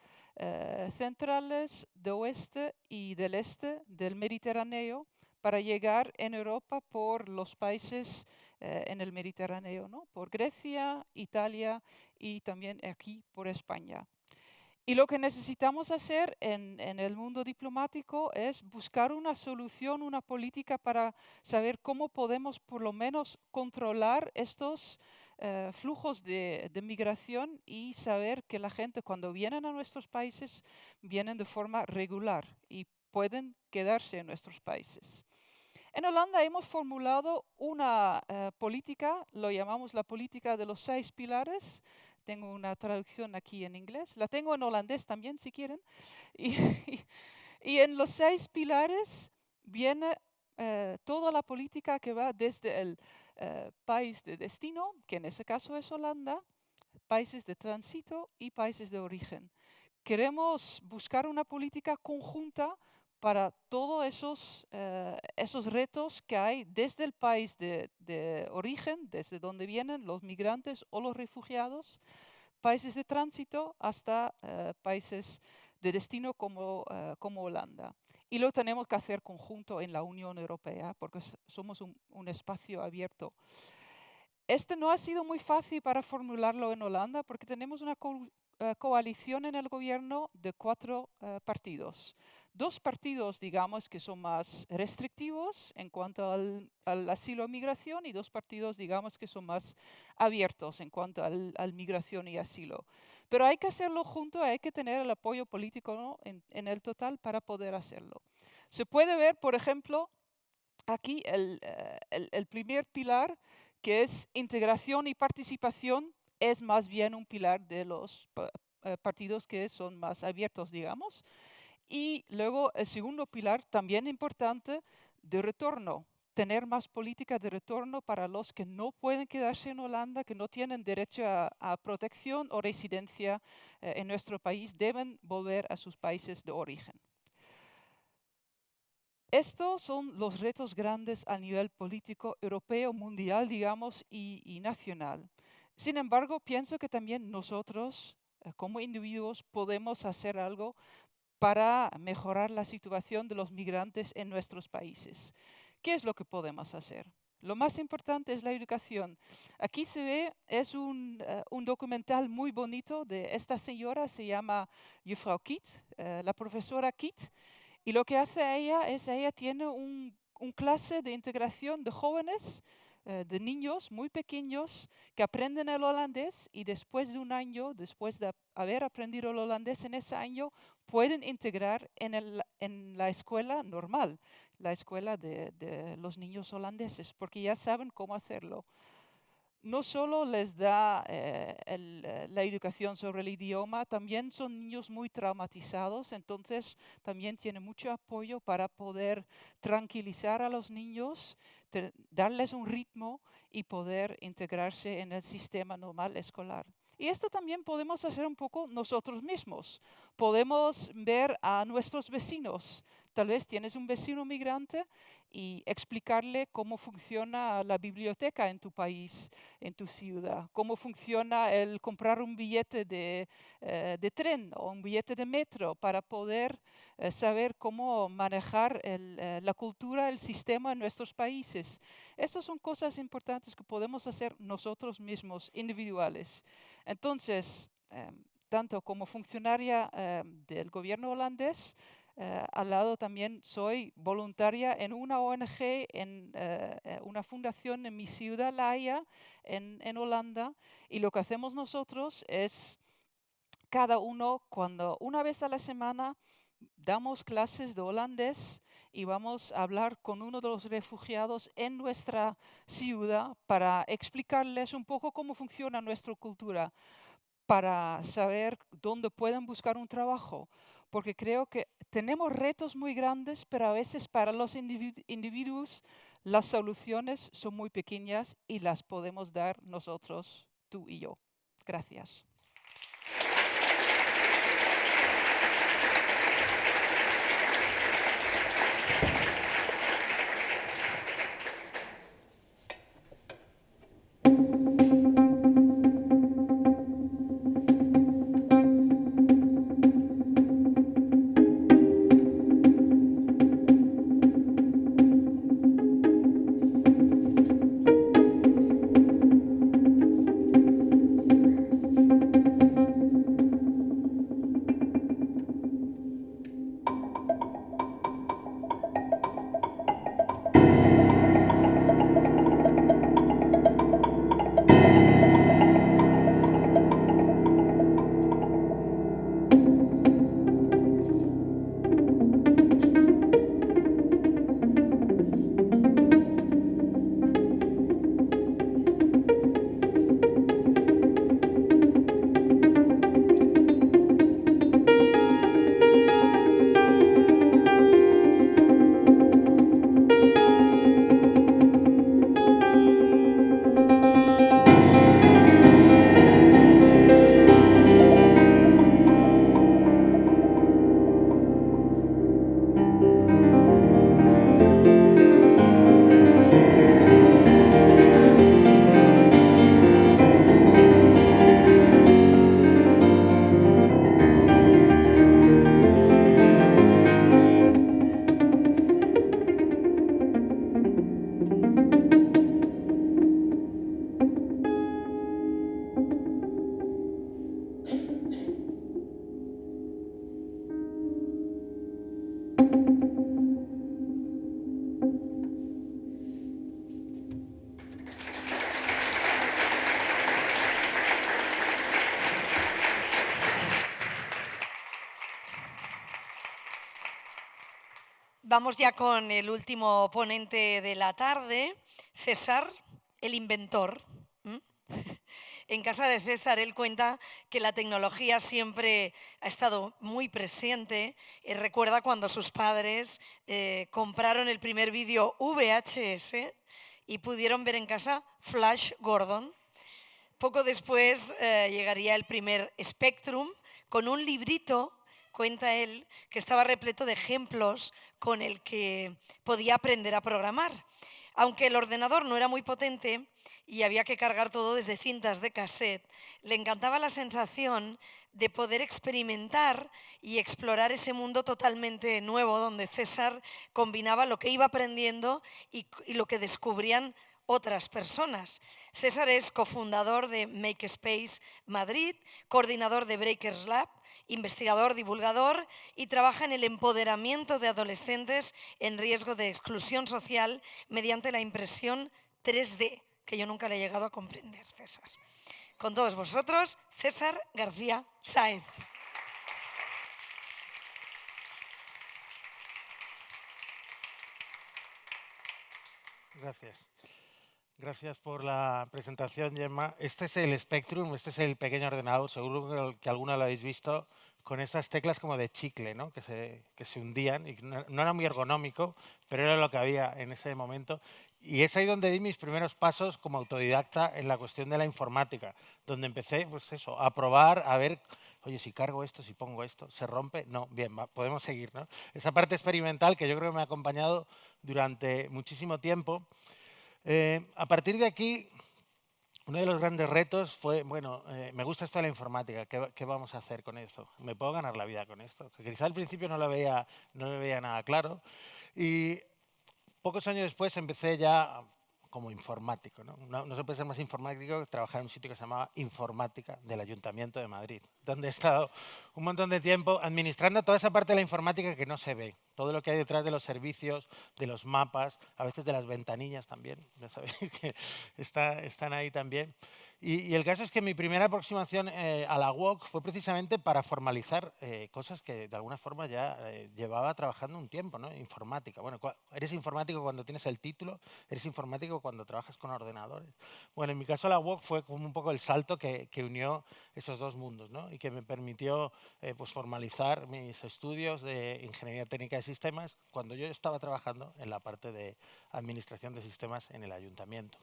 F: centrales de oeste y del este del Mediterráneo para llegar en Europa por los países en el Mediterráneo, ¿no? Por Grecia, Italia y también aquí por España. Y lo que necesitamos hacer en el mundo diplomático es buscar una solución, una política para saber cómo podemos por lo menos controlar estos flujos de migración y saber que la gente cuando vienen a nuestros países vienen de forma regular y pueden quedarse en nuestros países. En Holanda hemos formulado una política, lo llamamos la política de los 6 pilares. Tengo una traducción aquí en inglés, la tengo en holandés también si quieren. Y en los 6 pilares viene toda la política que va desde el país de destino, que en ese caso es Holanda, países de tránsito y países de origen. Queremos buscar una política conjunta para todos esos retos que hay desde el país de origen, desde donde vienen los migrantes o los refugiados, países de tránsito hasta países de destino como Holanda. y lo tenemos que hacer conjunto en la Unión Europea porque somos un espacio abierto. Este no ha sido muy fácil para formularlo en Holanda porque tenemos una coalición en el gobierno de 4 partidos. 2 partidos, digamos, que son más restrictivos en cuanto al asilo y migración y 2 partidos, digamos, que son más abiertos en cuanto al migración y asilo. Pero hay que hacerlo junto, hay que tener el apoyo político, ¿no?, en el total para poder hacerlo. Se puede ver, por ejemplo, aquí el primer pilar, que es integración y participación, es más bien un pilar de los partidos que son más abiertos, digamos. Y luego el segundo pilar, también importante, de retorno. Tener más política de retorno para los que no pueden quedarse en Holanda, que no tienen derecho a protección o residencia en nuestro país, deben volver a sus países de origen. Estos son los retos grandes a nivel político europeo, mundial, digamos, y nacional. Sin embargo, pienso que también nosotros, como individuos, podemos hacer algo para mejorar la situación de los migrantes en nuestros países. ¿Qué es lo que podemos hacer? Lo más importante es la educación. Aquí se ve, es un documental muy bonito de esta señora, se llama Juffrouw Kiet, la profesora Kiet. Y lo que hace ella es, ella tiene un clase de integración de jóvenes, de niños muy pequeños que aprenden el holandés y después de un año, después de haber aprendido el holandés en ese año, pueden integrar en la escuela normal, la escuela de los niños holandeses, porque ya saben cómo hacerlo. No solo les da la educación sobre el idioma, también son niños muy traumatizados, entonces también tiene mucho apoyo para poder tranquilizar a los niños, darles un ritmo y poder integrarse en el sistema normal escolar. Y esto también podemos hacer un poco nosotros mismos. Podemos ver a nuestros vecinos. Tal vez tienes un vecino migrante y explicarle cómo funciona la biblioteca en tu país, en tu ciudad, cómo funciona el comprar un billete de tren o un billete de metro para poder saber cómo manejar la cultura, el sistema en nuestros países. Estas son cosas importantes que podemos hacer nosotros mismos, individuales. Entonces, tanto como funcionaria del gobierno holandés, al lado también soy voluntaria en una ONG, en una fundación en mi ciudad, La Haya, en Holanda. Y lo que hacemos nosotros es, cada uno, una vez a la semana, damos clases de holandés y vamos a hablar con uno de los refugiados en nuestra ciudad para explicarles un poco cómo funciona nuestra cultura, para saber dónde pueden buscar un trabajo. Porque creo que tenemos retos muy grandes, pero a veces para los individuos las soluciones son muy pequeñas y las podemos dar nosotros, tú y yo. Gracias.
A: Vamos ya con el último ponente de la tarde, César, el inventor. En casa de César, él cuenta que la tecnología siempre ha estado muy presente. Recuerda cuando sus padres compraron el primer vídeo VHS y pudieron ver en casa Flash Gordon. Poco después llegaría el primer Spectrum con un librito, cuenta él, que estaba repleto de ejemplos con el que podía aprender a programar. Aunque el ordenador no era muy potente y había que cargar todo desde cintas de cassette, le encantaba la sensación de poder experimentar y explorar ese mundo totalmente nuevo donde César combinaba lo que iba aprendiendo y lo que descubrían otras personas. César es cofundador de Makespace Madrid, coordinador de Breakers Lab, investigador, divulgador y trabaja en el empoderamiento de adolescentes en riesgo de exclusión social mediante la impresión 3D, que yo nunca le he llegado a comprender, César. Con todos vosotros, César García Sáez.
D: Gracias. Gracias por la presentación, Gemma. Este es el Spectrum, este es el pequeño ordenador, seguro que alguno lo habéis visto, con estas teclas como de chicle, ¿no? que se hundían y no era muy ergonómico, pero era lo que había en ese momento. Y es ahí donde di mis primeros pasos como autodidacta en la cuestión de la informática, donde empecé pues eso, a probar, a ver, oye, si cargo esto, si pongo esto, ¿se rompe? No, bien, podemos seguir, ¿no? Esa parte experimental que yo creo que me ha acompañado durante muchísimo tiempo. A partir de aquí, uno de los grandes retos fue, bueno, me gusta esto de la informática, ¿qué vamos a hacer con esto? ¿Me puedo ganar la vida con esto? Que quizá al principio no lo veía nada claro. Y pocos años después empecé ya como informático, ¿no? No se puede ser más informático que trabajar en un sitio que se llamaba Informática del Ayuntamiento de Madrid, donde he estado un montón de tiempo administrando toda esa parte de la informática que no se ve, todo lo que hay detrás de los servicios, de los mapas, a veces de las ventanillas también, ya sabéis que están ahí también. Y el caso es que mi primera aproximación a la UOC fue precisamente para formalizar cosas que de alguna forma ya llevaba trabajando un tiempo, ¿no? Informática. Bueno, eres informático cuando tienes el título, eres informático cuando trabajas con ordenadores. Bueno, en mi caso la UOC fue como un poco el salto que unió esos dos mundos, ¿no? Y que me permitió pues formalizar mis estudios de Ingeniería Técnica de Sistemas cuando yo estaba trabajando en la parte de Administración de Sistemas en el Ayuntamiento.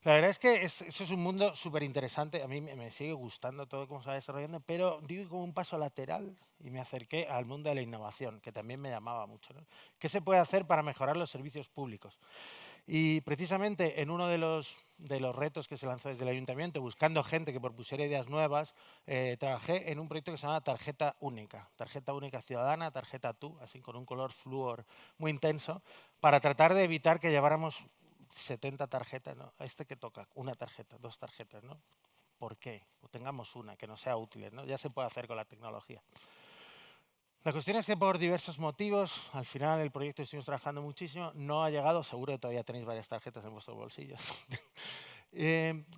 D: La verdad es que eso es un mundo súper interesante. A mí me sigue gustando todo cómo se va desarrollando, pero di como un paso lateral y me acerqué al mundo de la innovación, que también me llamaba mucho, ¿no? ¿Qué se puede hacer para mejorar los servicios públicos? Y precisamente en uno de los retos que se lanzó desde el Ayuntamiento, buscando gente que propusiera ideas nuevas, trabajé en un proyecto que se llama Tarjeta Única Ciudadana, Tarjeta Tú, así con un color flúor muy intenso, para tratar de evitar que lleváramos 70 tarjetas, ¿no? Que toca, una tarjeta, dos tarjetas, ¿no? ¿Por qué? O tengamos una, que no sea útil, ¿no? Ya se puede hacer con la tecnología. La cuestión es que por diversos motivos, al final el proyecto estuvimos trabajando muchísimo, no ha llegado, seguro que todavía tenéis varias tarjetas en vuestros bolsillos.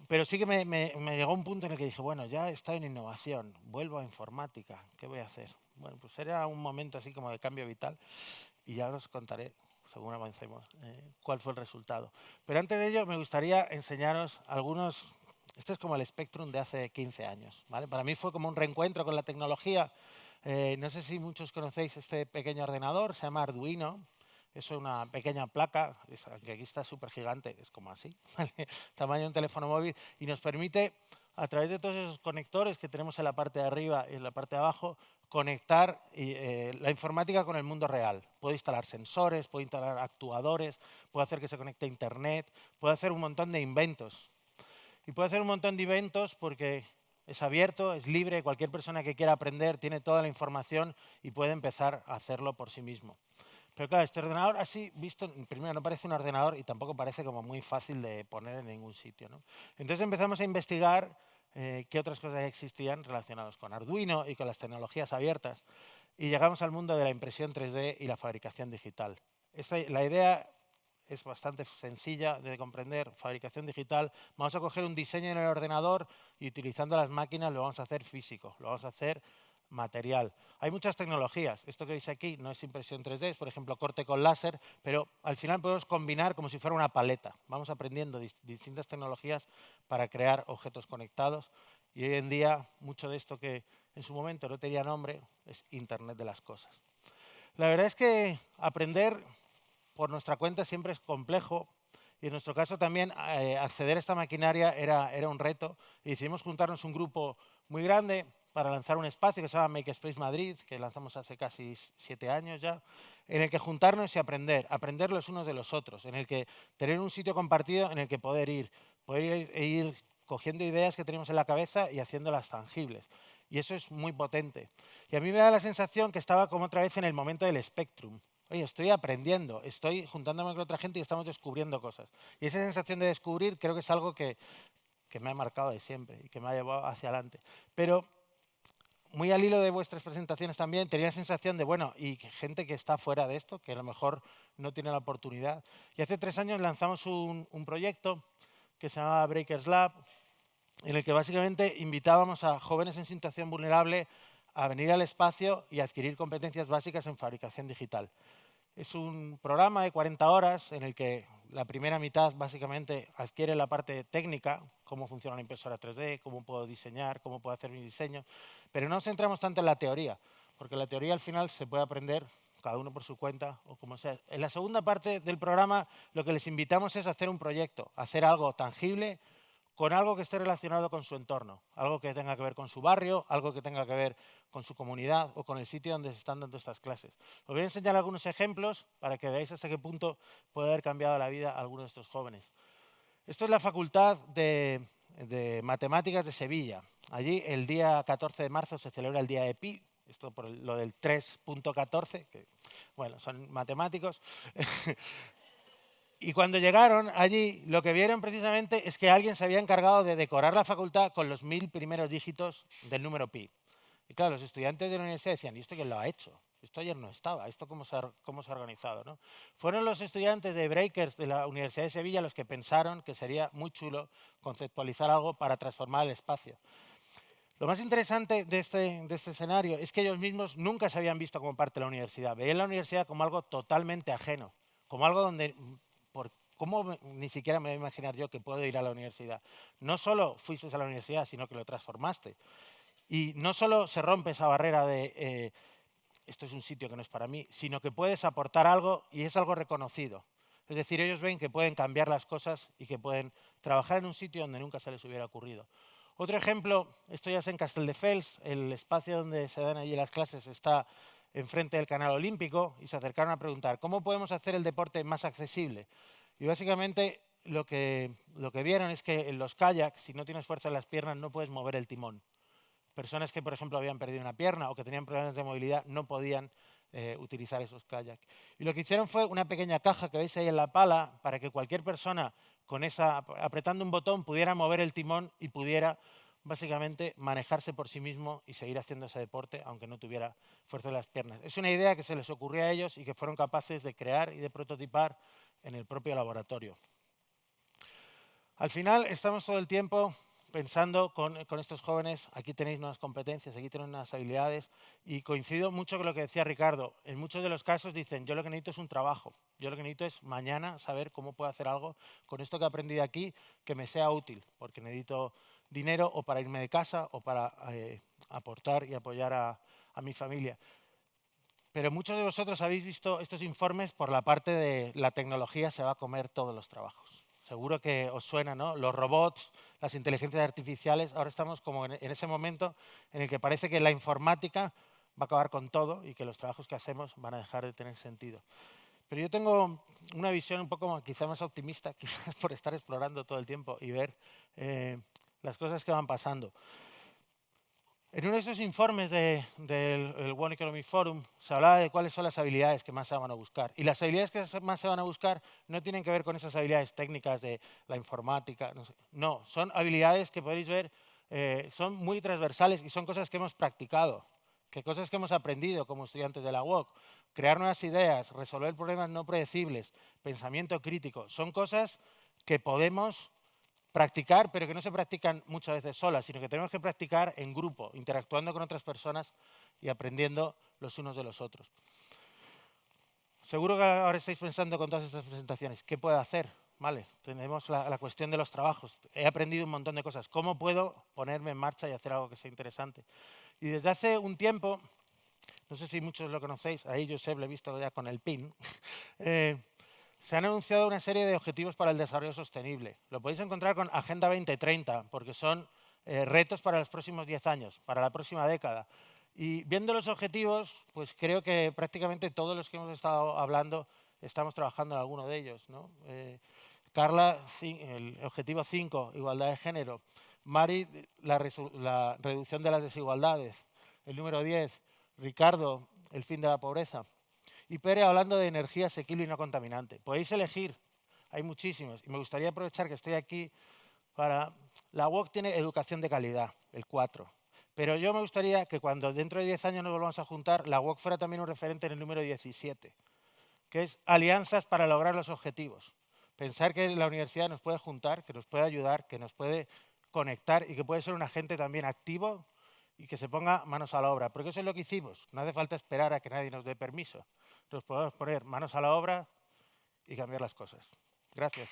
D: Pero sí que me llegó un punto en el que dije, bueno, ya he estado en innovación, vuelvo a informática, ¿qué voy a hacer? Bueno, pues era un momento así como de cambio vital y ya os contaré, según avancemos, cuál fue el resultado. Pero antes de ello me gustaría enseñaros algunos. Este es como el Spectrum de hace 15 años, ¿vale? Para mí fue como un reencuentro con la tecnología. No sé si muchos conocéis este pequeño ordenador, se llama Arduino. Es una pequeña placa, que aquí está súper gigante, es como así, ¿vale? Tamaño de un teléfono móvil, y nos permite, a través de todos esos conectores que tenemos en la parte de arriba y en la parte de abajo, conectar la informática con el mundo real. Puedo instalar sensores, puedo instalar actuadores, puedo hacer que se conecte a Internet, puedo hacer un montón de inventos. Y puedo hacer un montón de inventos porque es abierto, es libre, cualquier persona que quiera aprender tiene toda la información y puede empezar a hacerlo por sí mismo. Pero claro, este ordenador así visto, primero no parece un ordenador y tampoco parece como muy fácil de poner en ningún sitio, ¿no? Entonces empezamos a investigar qué otras cosas existían relacionadas con Arduino y con las tecnologías abiertas y llegamos al mundo de la impresión 3D y la fabricación digital. La idea es bastante sencilla de comprender, fabricación digital. Vamos a coger un diseño en el ordenador y utilizando las máquinas lo vamos a hacer físico, lo vamos a hacer material. Hay muchas tecnologías. Esto que veis aquí no es impresión 3D, es por ejemplo corte con láser, pero al final podemos combinar como si fuera una paleta. Vamos aprendiendo distintas tecnologías para crear objetos conectados y hoy en día mucho de esto que en su momento no tenía nombre es Internet de las cosas. La verdad es que aprender por nuestra cuenta siempre es complejo y en nuestro caso también acceder a esta maquinaria era un reto y decidimos juntarnos un grupo muy grande para lanzar un espacio que se llama Makerspace Madrid, que lanzamos hace casi 7 años ya, en el que juntarnos y aprender los unos de los otros, en el que tener un sitio compartido en el que poder ir cogiendo ideas que tenemos en la cabeza y haciéndolas tangibles. Y eso es muy potente. Y a mí me da la sensación que estaba como otra vez en el momento del Spectrum. Oye, estoy aprendiendo, estoy juntándome con otra gente y estamos descubriendo cosas. Y esa sensación de descubrir creo que es algo que me ha marcado de siempre y que me ha llevado hacia adelante. Pero muy al hilo de vuestras presentaciones también, tenía la sensación de, bueno, y gente que está fuera de esto, que a lo mejor no tiene la oportunidad. Y hace 3 años lanzamos un proyecto que se llamaba Breakers Lab, en el que básicamente invitábamos a jóvenes en situación vulnerable a venir al espacio y a adquirir competencias básicas en fabricación digital. Es un programa de 40 horas en el que la primera mitad básicamente adquiere la parte técnica, cómo funciona una impresora 3D, cómo puedo diseñar, cómo puedo hacer mi diseño, pero no nos centramos tanto en la teoría, porque la teoría al final se puede aprender cada uno por su cuenta o como sea. En la segunda parte del programa lo que les invitamos es hacer un proyecto, hacer algo tangible, con algo que esté relacionado con su entorno, algo que tenga que ver con su barrio, algo que tenga que ver con su comunidad o con el sitio donde se están dando estas clases. Os voy a enseñar algunos ejemplos para que veáis hasta qué punto puede haber cambiado la vida a algunos de estos jóvenes. Esto es la Facultad de Matemáticas de Sevilla. Allí el día 14 de marzo se celebra el día de Pi, esto por lo del 3.14, que bueno, son matemáticos. Y cuando llegaron allí, lo que vieron precisamente es que alguien se había encargado de decorar la facultad con los 1000 primeros dígitos del número pi. Y claro, los estudiantes de la universidad decían, ¿y esto quién lo ha hecho? Esto ayer no estaba, ¿esto cómo se ha organizado? ¿No? Fueron los estudiantes de Breakers de la Universidad de Sevilla los que pensaron que sería muy chulo conceptualizar algo para transformar el espacio. Lo más interesante de este escenario es que ellos mismos nunca se habían visto como parte de la universidad. Veían la universidad como algo totalmente ajeno, como algo donde... ¿Cómo ni siquiera me voy a imaginar yo que puedo ir a la universidad? No solo fuiste a la universidad, sino que lo transformaste. Y no solo se rompe esa barrera de esto es un sitio que no es para mí, sino que puedes aportar algo y es algo reconocido. Es decir, ellos ven que pueden cambiar las cosas y que pueden trabajar en un sitio donde nunca se les hubiera ocurrido. Otro ejemplo, esto ya es en Castelldefels, el espacio donde se dan allí las clases está enfrente del Canal Olímpico y se acercaron a preguntar, ¿cómo podemos hacer el deporte más accesible? Y básicamente lo que vieron es que en los kayaks, si no tienes fuerza en las piernas, no puedes mover el timón. Personas que, por ejemplo, habían perdido una pierna o que tenían problemas de movilidad no podían utilizar esos kayaks. Y lo que hicieron fue una pequeña caja que veis ahí en la pala para que cualquier persona apretando un botón pudiera mover el timón y pudiera básicamente manejarse por sí mismo y seguir haciendo ese deporte aunque no tuviera fuerza en las piernas. Es una idea que se les ocurrió a ellos y que fueron capaces de crear y de prototipar en el propio laboratorio. Al final estamos todo el tiempo pensando con estos jóvenes, aquí tenéis nuevas competencias, aquí tenéis unas habilidades y coincido mucho con lo que decía Ricardo. En muchos de los casos dicen, yo lo que necesito es un trabajo, yo lo que necesito es mañana saber cómo puedo hacer algo con esto que he aprendido aquí que me sea útil, porque necesito dinero o para irme de casa o para aportar y apoyar a mi familia. Pero muchos de vosotros habéis visto estos informes por la parte de la tecnología se va a comer todos los trabajos. Seguro que os suena, ¿no? Los robots, las inteligencias artificiales, ahora estamos como en ese momento en el que parece que la informática va a acabar con todo y que los trabajos que hacemos van a dejar de tener sentido. Pero yo tengo una visión un poco quizá más optimista, quizás por estar explorando todo el tiempo y ver las cosas que van pasando. En uno de esos informes del One Economy Forum se hablaba de cuáles son las habilidades que más se van a buscar. Y las habilidades que más se van a buscar no tienen que ver con esas habilidades técnicas de la informática. No, son habilidades que podéis ver, son muy transversales y son cosas que hemos practicado, cosas que hemos aprendido como estudiantes de la UOC. Crear nuevas ideas, resolver problemas no predecibles, pensamiento crítico, son cosas que podemos practicar, pero que no se practican muchas veces solas, sino que tenemos que practicar en grupo, interactuando con otras personas y aprendiendo los unos de los otros. Seguro que ahora estáis pensando con todas estas presentaciones, ¿qué puedo hacer? Vale, tenemos la cuestión de los trabajos. He aprendido un montón de cosas. ¿Cómo puedo ponerme en marcha y hacer algo que sea interesante? Y desde hace un tiempo, no sé si muchos lo conocéis, ahí Josep lo he visto ya con el pin, se han anunciado una serie de objetivos para el desarrollo sostenible. Lo podéis encontrar con Agenda 2030, porque son retos para los próximos 10 años, para la próxima década. Y viendo los objetivos, pues creo que prácticamente todos los que hemos estado hablando estamos trabajando en alguno de ellos, ¿no? Carla, el objetivo 5, igualdad de género. Mari, la reducción de las desigualdades. El número 10, Ricardo, el fin de la pobreza. Y Pere hablando de energía asequible y no contaminante. Podéis elegir, hay muchísimos. Y me gustaría aprovechar que estoy aquí para... La UOC tiene educación de calidad, el 4. Pero yo me gustaría que cuando dentro de 10 años nos volvamos a juntar, la UOC fuera también un referente en el número 17, que es alianzas para lograr los objetivos. Pensar que la universidad nos puede juntar, que nos puede ayudar, que nos puede conectar y que puede ser un agente también activo y que se ponga manos a la obra. Porque eso es lo que hicimos. No hace falta esperar a que nadie nos dé permiso. Nos podemos poner manos a la obra y cambiar las cosas. Gracias.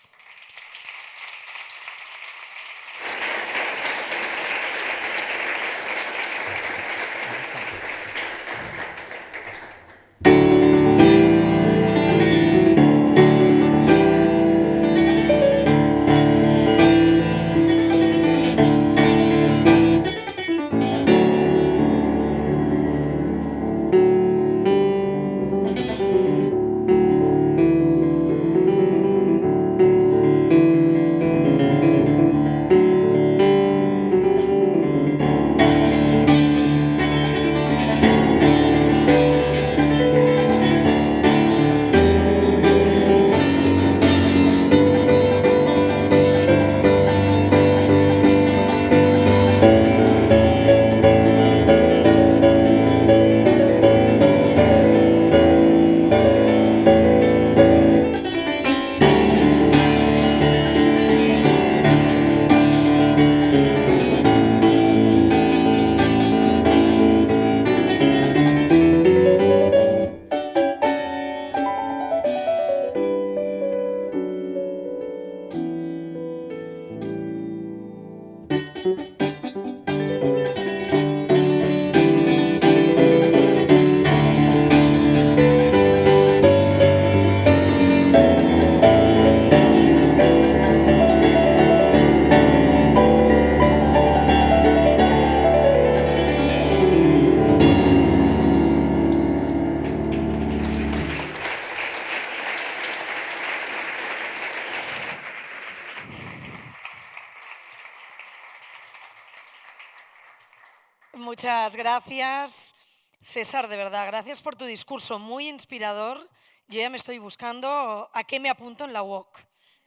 A: Muchas gracias, César, de verdad. Gracias por tu discurso, muy inspirador. Yo ya me estoy buscando a qué me apunto en la UOC,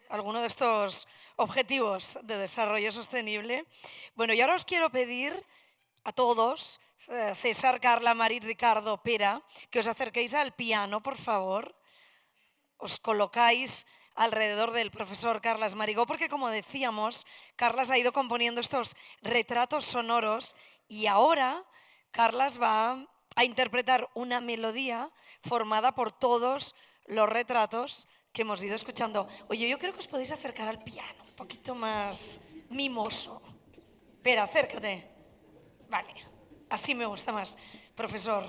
A: alguno de estos objetivos de desarrollo sostenible. Bueno, y ahora os quiero pedir a todos, César, Carla, Mari, Ricardo, Pera, que os acerquéis al piano, por favor. Os colocáis alrededor del profesor Carlas Marigó, porque como decíamos, Carlas ha ido componiendo estos retratos sonoros y ahora Carlas va a interpretar una melodía formada por todos los retratos que hemos ido escuchando. Oye, yo creo que os podéis acercar al piano, un poquito más mimoso. Espera, acércate. Vale, así me gusta más, profesor.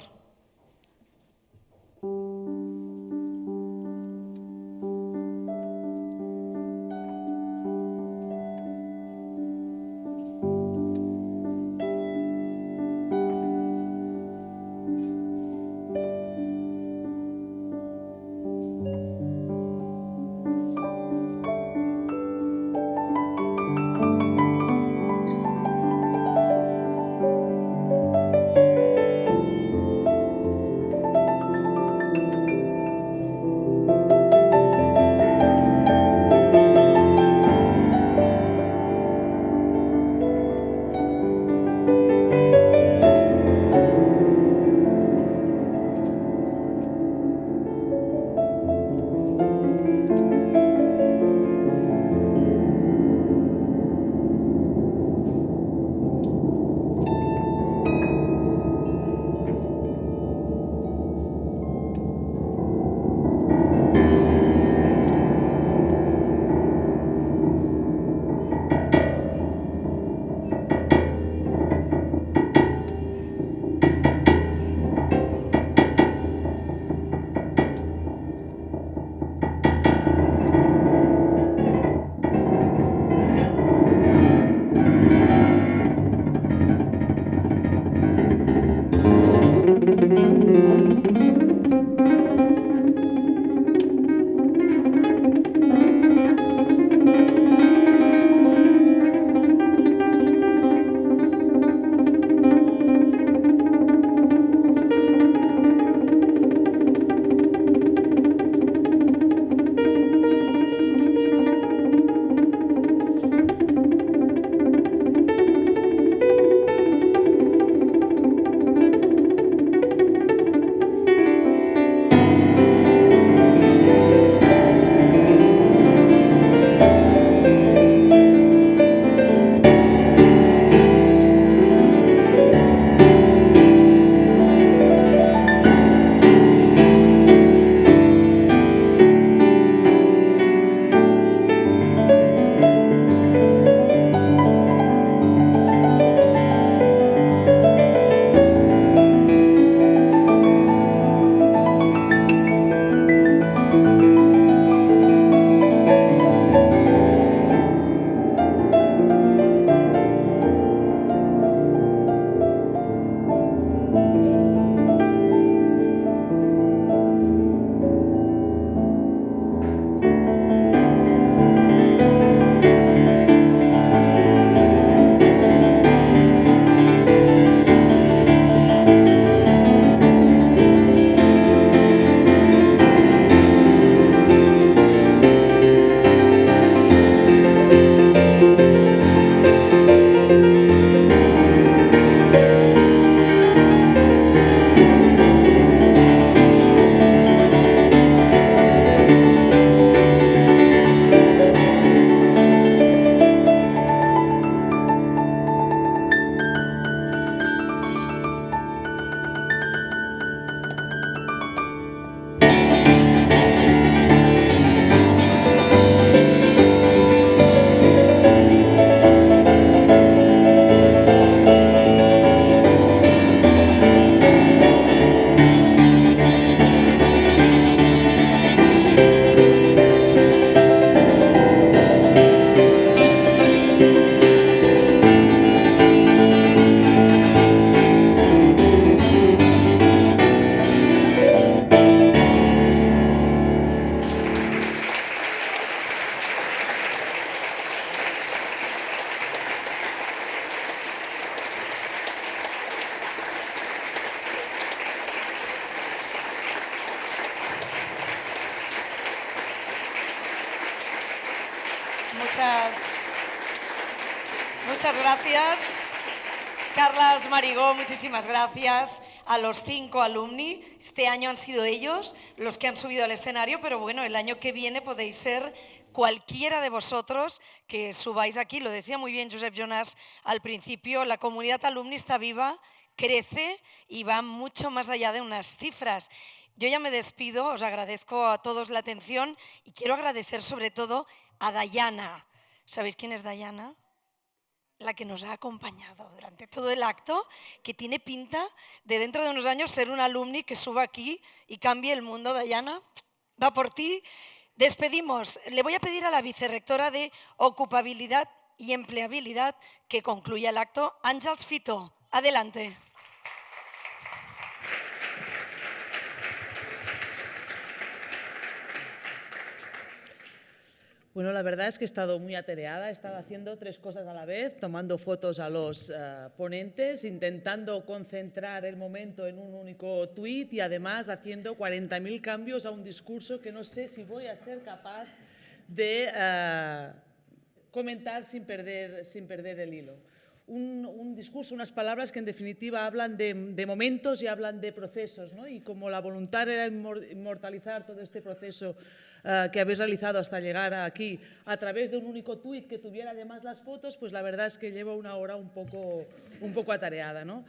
A: Muchas gracias. Carlas, Marigó, muchísimas gracias a los 5 alumni. Este año han sido ellos los que han subido al escenario, pero bueno, el año que viene podéis ser cualquiera de vosotros que subáis aquí. Lo decía muy bien Josep Jonas al principio, la comunidad alumni está viva, crece y va mucho más allá de unas cifras. Yo ya me despido, os agradezco a todos la atención y quiero agradecer sobre todo a Dayana. ¿Sabéis quién es Dayana? La que nos ha acompañado durante todo el acto, que tiene pinta de dentro de unos años ser un alumni que suba aquí y cambie el mundo. Dayana, va por ti. Despedimos. Le voy a pedir a la vicerrectora de Ocupabilidad y Empleabilidad que concluya el acto. Àngels Fito, adelante.
G: Bueno, la verdad es que he estado muy atareada, he estado haciendo 3 cosas a la vez, tomando fotos a los ponentes, intentando concentrar el momento en un único tuit y además haciendo 40.000 cambios a un discurso que no sé si voy a ser capaz de comentar sin perder el hilo. Un discurso, unas palabras que en definitiva hablan de momentos y hablan de procesos, ¿no? Y como la voluntad era inmortalizar todo este proceso que habéis realizado hasta llegar aquí a través de un único tuit que tuviera además las fotos, pues la verdad es que llevo una hora un poco atareada, ¿no?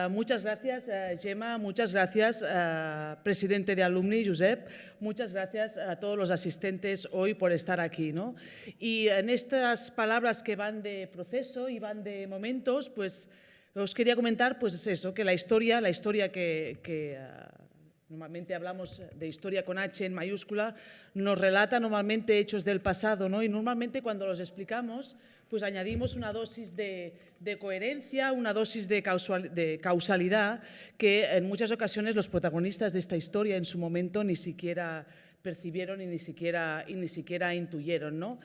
G: Muchas gracias, Gemma, muchas gracias, presidente de Alumni, Josep, muchas gracias a todos los asistentes hoy por estar aquí, ¿no? Y en estas palabras que van de proceso y van de momentos, pues os quería comentar pues eso, que la historia que normalmente hablamos de historia con H en mayúscula, nos relata normalmente hechos del pasado, ¿no? Y normalmente cuando los explicamos, pues añadimos una dosis de coherencia, una dosis de causalidad que en muchas ocasiones los protagonistas de esta historia en su momento ni siquiera percibieron y ni siquiera intuyeron, ¿no?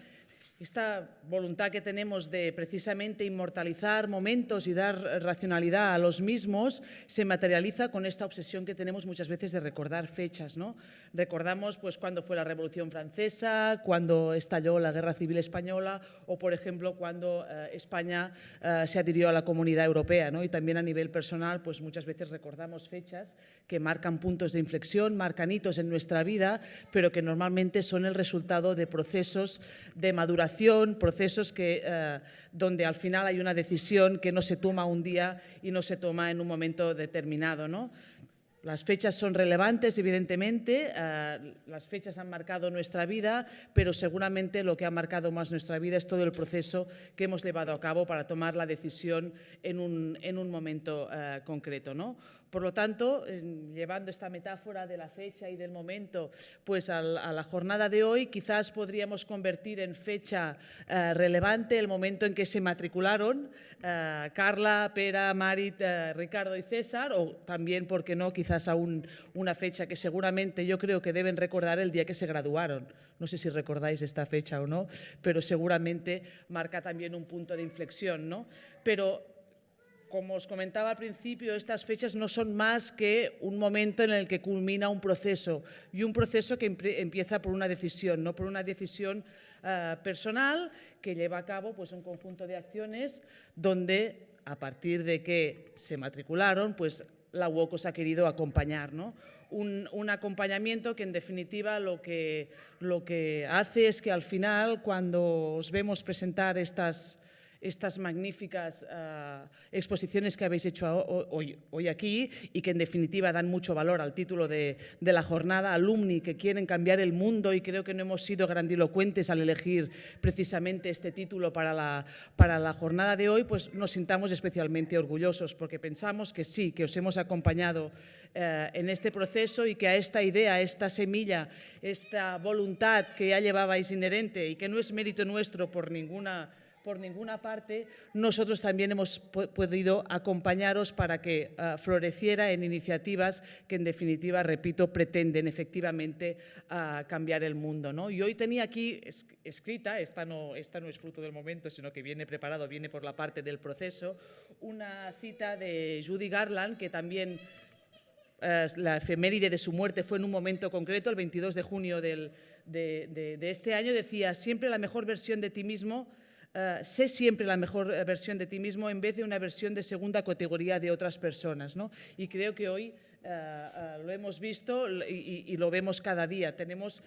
G: Esta voluntad que tenemos de precisamente inmortalizar momentos y dar racionalidad a los mismos se materializa con esta obsesión que tenemos muchas veces de recordar fechas, ¿no? Recordamos pues cuándo fue la Revolución Francesa, cuándo estalló la Guerra Civil Española o, por ejemplo, cuando España se adhirió a la Comunidad Europea, ¿no? Y también a nivel personal pues muchas veces recordamos fechas que marcan puntos de inflexión, marcan hitos en nuestra vida, pero que normalmente son el resultado de procesos de maduración, procesos donde al final hay una decisión que no se toma un día y no se toma en un momento determinado, ¿no? Las fechas son relevantes, evidentemente, las fechas han marcado nuestra vida, pero seguramente lo que ha marcado más nuestra vida es todo el proceso que hemos llevado a cabo para tomar la decisión en un momento concreto, ¿no? Por lo tanto, llevando esta metáfora de la fecha y del momento pues a la jornada de hoy, quizás podríamos convertir en fecha relevante el momento en que se matricularon Carla, Pera, Marit, Ricardo y César, o también, ¿por qué no?, quizás aún una fecha que seguramente yo creo que deben recordar el día que se graduaron. No sé si recordáis esta fecha o no, pero seguramente marca también un punto de inflexión, ¿no? Pero como os comentaba al principio, estas fechas no son más que un momento en el que culmina un proceso, y un proceso que empieza por una decisión, ¿no? Por una decisión personal que lleva a cabo pues, un conjunto de acciones donde, a partir de que se matricularon, pues la UOC os ha querido acompañar, ¿no? Un acompañamiento que en definitiva lo que hace es que al final, cuando os vemos presentar estas magníficas exposiciones que habéis hecho hoy aquí y que en definitiva dan mucho valor al título de la jornada, alumni que quieren cambiar el mundo, y creo que no hemos sido grandilocuentes al elegir precisamente este título para la jornada de hoy, pues nos sintamos especialmente orgullosos porque pensamos que sí, que os hemos acompañado en este proceso y que a esta idea, a esta semilla, esta voluntad que ya llevabais inherente y que no es mérito nuestro por ninguna parte, nosotros también hemos podido acompañaros para que floreciera en iniciativas que, en definitiva, repito, pretenden efectivamente cambiar el mundo, ¿no? Y hoy tenía aquí escrita, esta no es fruto del momento, sino que viene preparado, viene por la parte del proceso, una cita de Judy Garland, que también la efeméride de su muerte fue en un momento concreto, el 22 de junio del de este año decía, siempre la mejor versión de ti mismo, sé siempre la mejor versión de ti mismo en vez de una versión de segunda categoría de otras personas, ¿no? Y creo que hoy lo hemos visto y lo vemos cada día. Tenemos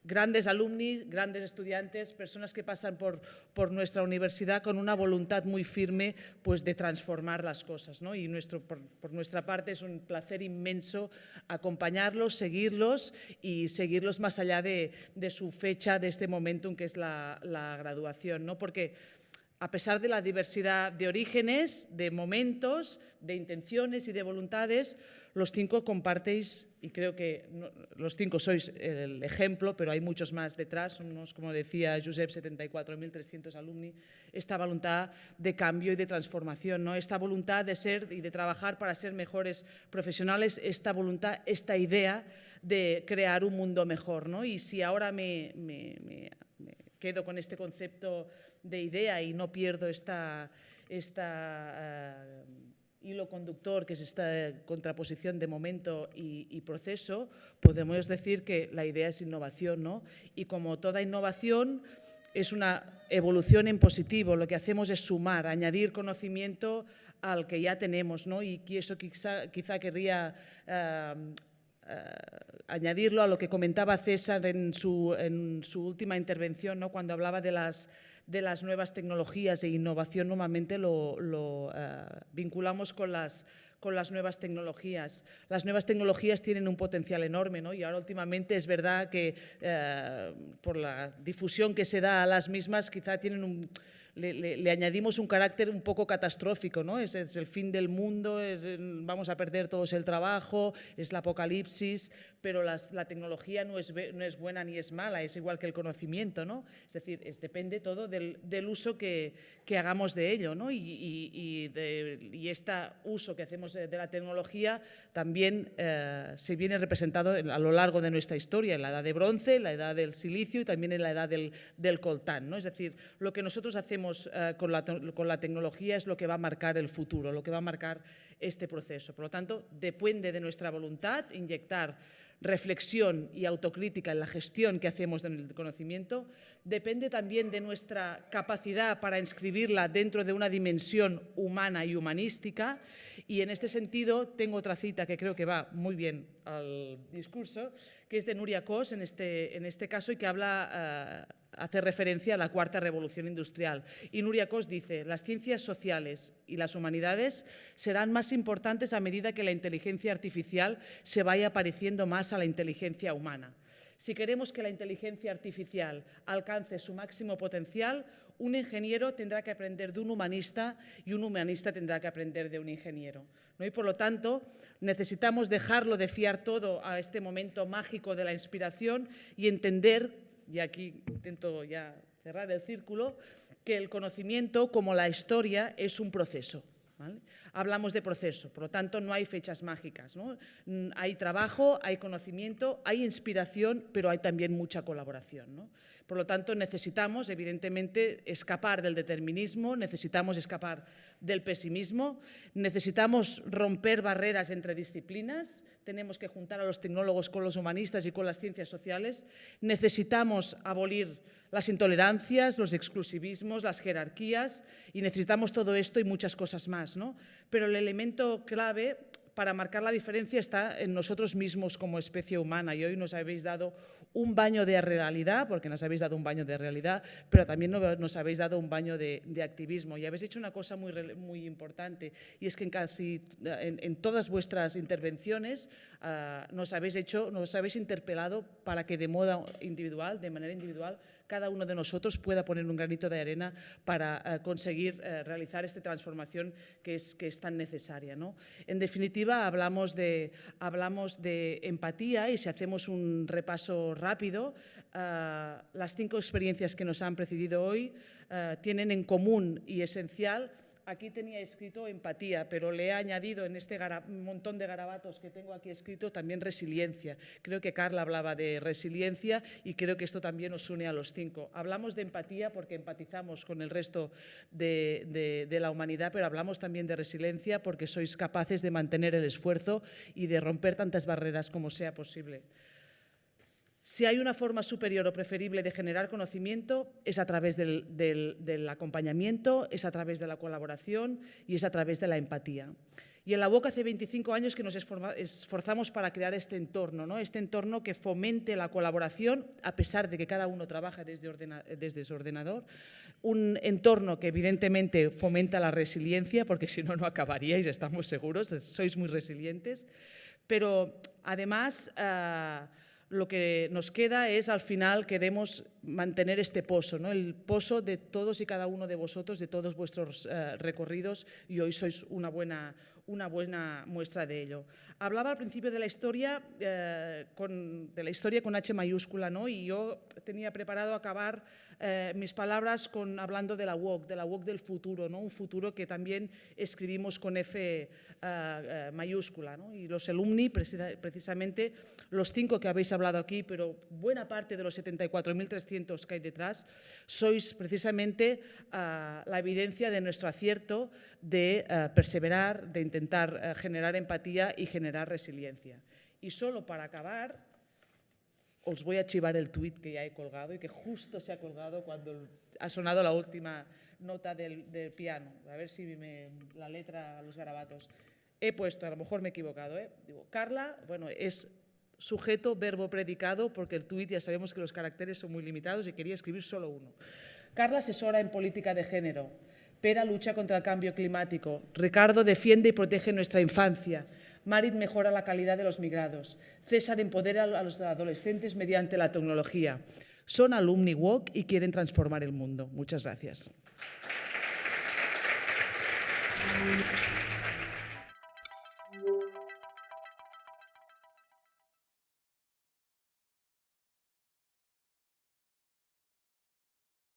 G: grandes alumni, grandes estudiantes, personas que pasan por nuestra universidad con una voluntad muy firme pues, de transformar las cosas, ¿no? Y por nuestra parte es un placer inmenso acompañarlos, seguirlos y seguirlos más allá de su fecha, de este momentum que es la graduación, ¿no? Porque a pesar de la diversidad de orígenes, de momentos, de intenciones y de voluntades, los 5 compartéis, y creo que los 5 sois el ejemplo, pero hay muchos más detrás, somos, como decía Josep, 74.300 alumni, esta voluntad de cambio y de transformación, ¿no? Esta voluntad de ser y de trabajar para ser mejores profesionales, esta voluntad, esta idea de crear un mundo mejor, ¿no? Y si ahora me quedo con este concepto de idea y no pierdo esta hilo conductor, que es esta contraposición de momento y proceso, podemos decir que la idea es innovación, ¿no? Y como toda innovación es una evolución en positivo, lo que hacemos es sumar, añadir conocimiento al que ya tenemos, ¿no? Y eso quizá querría añadirlo a lo que comentaba César en su última intervención, ¿no? Cuando hablaba de las nuevas tecnologías e innovación, normalmente lo vinculamos con las nuevas tecnologías. Las nuevas tecnologías tienen un potencial enorme, ¿no? Y ahora últimamente es verdad que por la difusión que se da a las mismas quizá tienen le añadimos un carácter un poco catastrófico, ¿no? Es el fin del mundo, vamos a perder todos el trabajo, es la apocalipsis, pero la tecnología no es buena ni es mala, es igual que el conocimiento, ¿no? Es decir, depende todo del uso que hagamos de ello, ¿no? Y este uso que hacemos de la tecnología también se viene representado a lo largo de nuestra historia, en la edad de bronce, en la edad del silicio y también en la edad del coltán, ¿no? Es decir, lo que nosotros hacemos con la tecnología es lo que va a marcar el futuro, lo que va a marcar este proceso. Por lo tanto, depende de nuestra voluntad inyectar reflexión y autocrítica en la gestión que hacemos del conocimiento, depende también de nuestra capacidad para inscribirla dentro de una dimensión humana y humanística, y en este sentido tengo otra cita que creo que va muy bien al discurso, que es de Núria Cos en este caso y que hace referencia a la cuarta revolución industrial. Y Núria Cos dice, las ciencias sociales y las humanidades serán más importantes a medida que la inteligencia artificial se vaya pareciendo más a la inteligencia humana. Si queremos que la inteligencia artificial alcance su máximo potencial, un ingeniero tendrá que aprender de un humanista y un humanista tendrá que aprender de un ingeniero, ¿no? Y por lo tanto, necesitamos dejarlo de fiar todo a este momento mágico de la inspiración y entender, y aquí intento ya cerrar el círculo, que el conocimiento, como la historia, es un proceso, ¿vale? Hablamos de proceso, por lo tanto no hay fechas mágicas, ¿no? Hay trabajo, hay conocimiento, hay inspiración, pero hay también mucha colaboración, ¿no? Por lo tanto, necesitamos, evidentemente, escapar del determinismo, necesitamos escapar del pesimismo, necesitamos romper barreras entre disciplinas, tenemos que juntar a los tecnólogos con los humanistas y con las ciencias sociales, necesitamos abolir las intolerancias, los exclusivismos, las jerarquías, y necesitamos todo esto y muchas cosas más, ¿no? Pero el elemento clave para marcar la diferencia está en nosotros mismos como especie humana, y hoy nos habéis dado un baño de realidad, porque nos habéis dado un baño de realidad, pero también nos habéis dado un baño de activismo, y habéis hecho una cosa muy importante, y es que en todas vuestras intervenciones nos habéis interpelado para que de manera individual, cada uno de nosotros pueda poner un granito de arena para conseguir realizar esta transformación que es tan necesaria, ¿no? En definitiva, hablamos de empatía, y si hacemos un repaso rápido, las 5 experiencias que nos han precedido hoy tienen en común y esencial. Aquí tenía escrito empatía, pero le he añadido en este montón de garabatos que tengo aquí escrito también resiliencia. Creo que Carla hablaba de resiliencia y creo que esto también nos une a los 5. Hablamos de empatía porque empatizamos con el resto de la humanidad, pero hablamos también de resiliencia porque sois capaces de mantener el esfuerzo y de romper tantas barreras como sea posible. Si hay una forma superior o preferible de generar conocimiento, es a través del acompañamiento, es a través de la colaboración y es a través de la empatía. Y en la UOC hace 25 años que nos esforzamos para crear este entorno, ¿no? Este entorno que fomente la colaboración, a pesar de que cada uno trabaja desde su ordenador. Un entorno que evidentemente fomenta la resiliencia, porque si no, no acabaríais, estamos seguros, sois muy resilientes. Pero además, lo que nos queda es, al final, queremos mantener este pozo, ¿no? El pozo de todos y cada uno de vosotros, de todos vuestros recorridos, y hoy sois una buena muestra de ello. Hablaba al principio de la historia con H mayúscula, ¿no? Y yo tenía preparado acabar mis palabras hablando de la UOC del futuro, ¿no? Un futuro que también escribimos con F mayúscula, ¿no? Y los alumni, precisamente, los 5 que habéis hablado aquí, pero buena parte de los 74.300 que hay detrás, sois precisamente la evidencia de nuestro acierto de perseverar, de intentar generar empatía y generar resiliencia. Y solo para acabar, os voy a chivar el tuit que ya he colgado y que justo se ha colgado cuando ha sonado la última nota del piano. A ver si la letra, los garabatos. He puesto, a lo mejor me he equivocado, digo, Carla, bueno, es sujeto, verbo, predicado, porque el tuit ya sabemos que los caracteres son muy limitados y quería escribir solo uno. Carla asesora en política de género. Pera lucha contra el cambio climático. Ricardo defiende y protege nuestra infancia. Marit mejora la calidad de los migrados. César empodera a los adolescentes mediante la tecnología. Son alumni UOC y quieren transformar el mundo. Muchas gracias.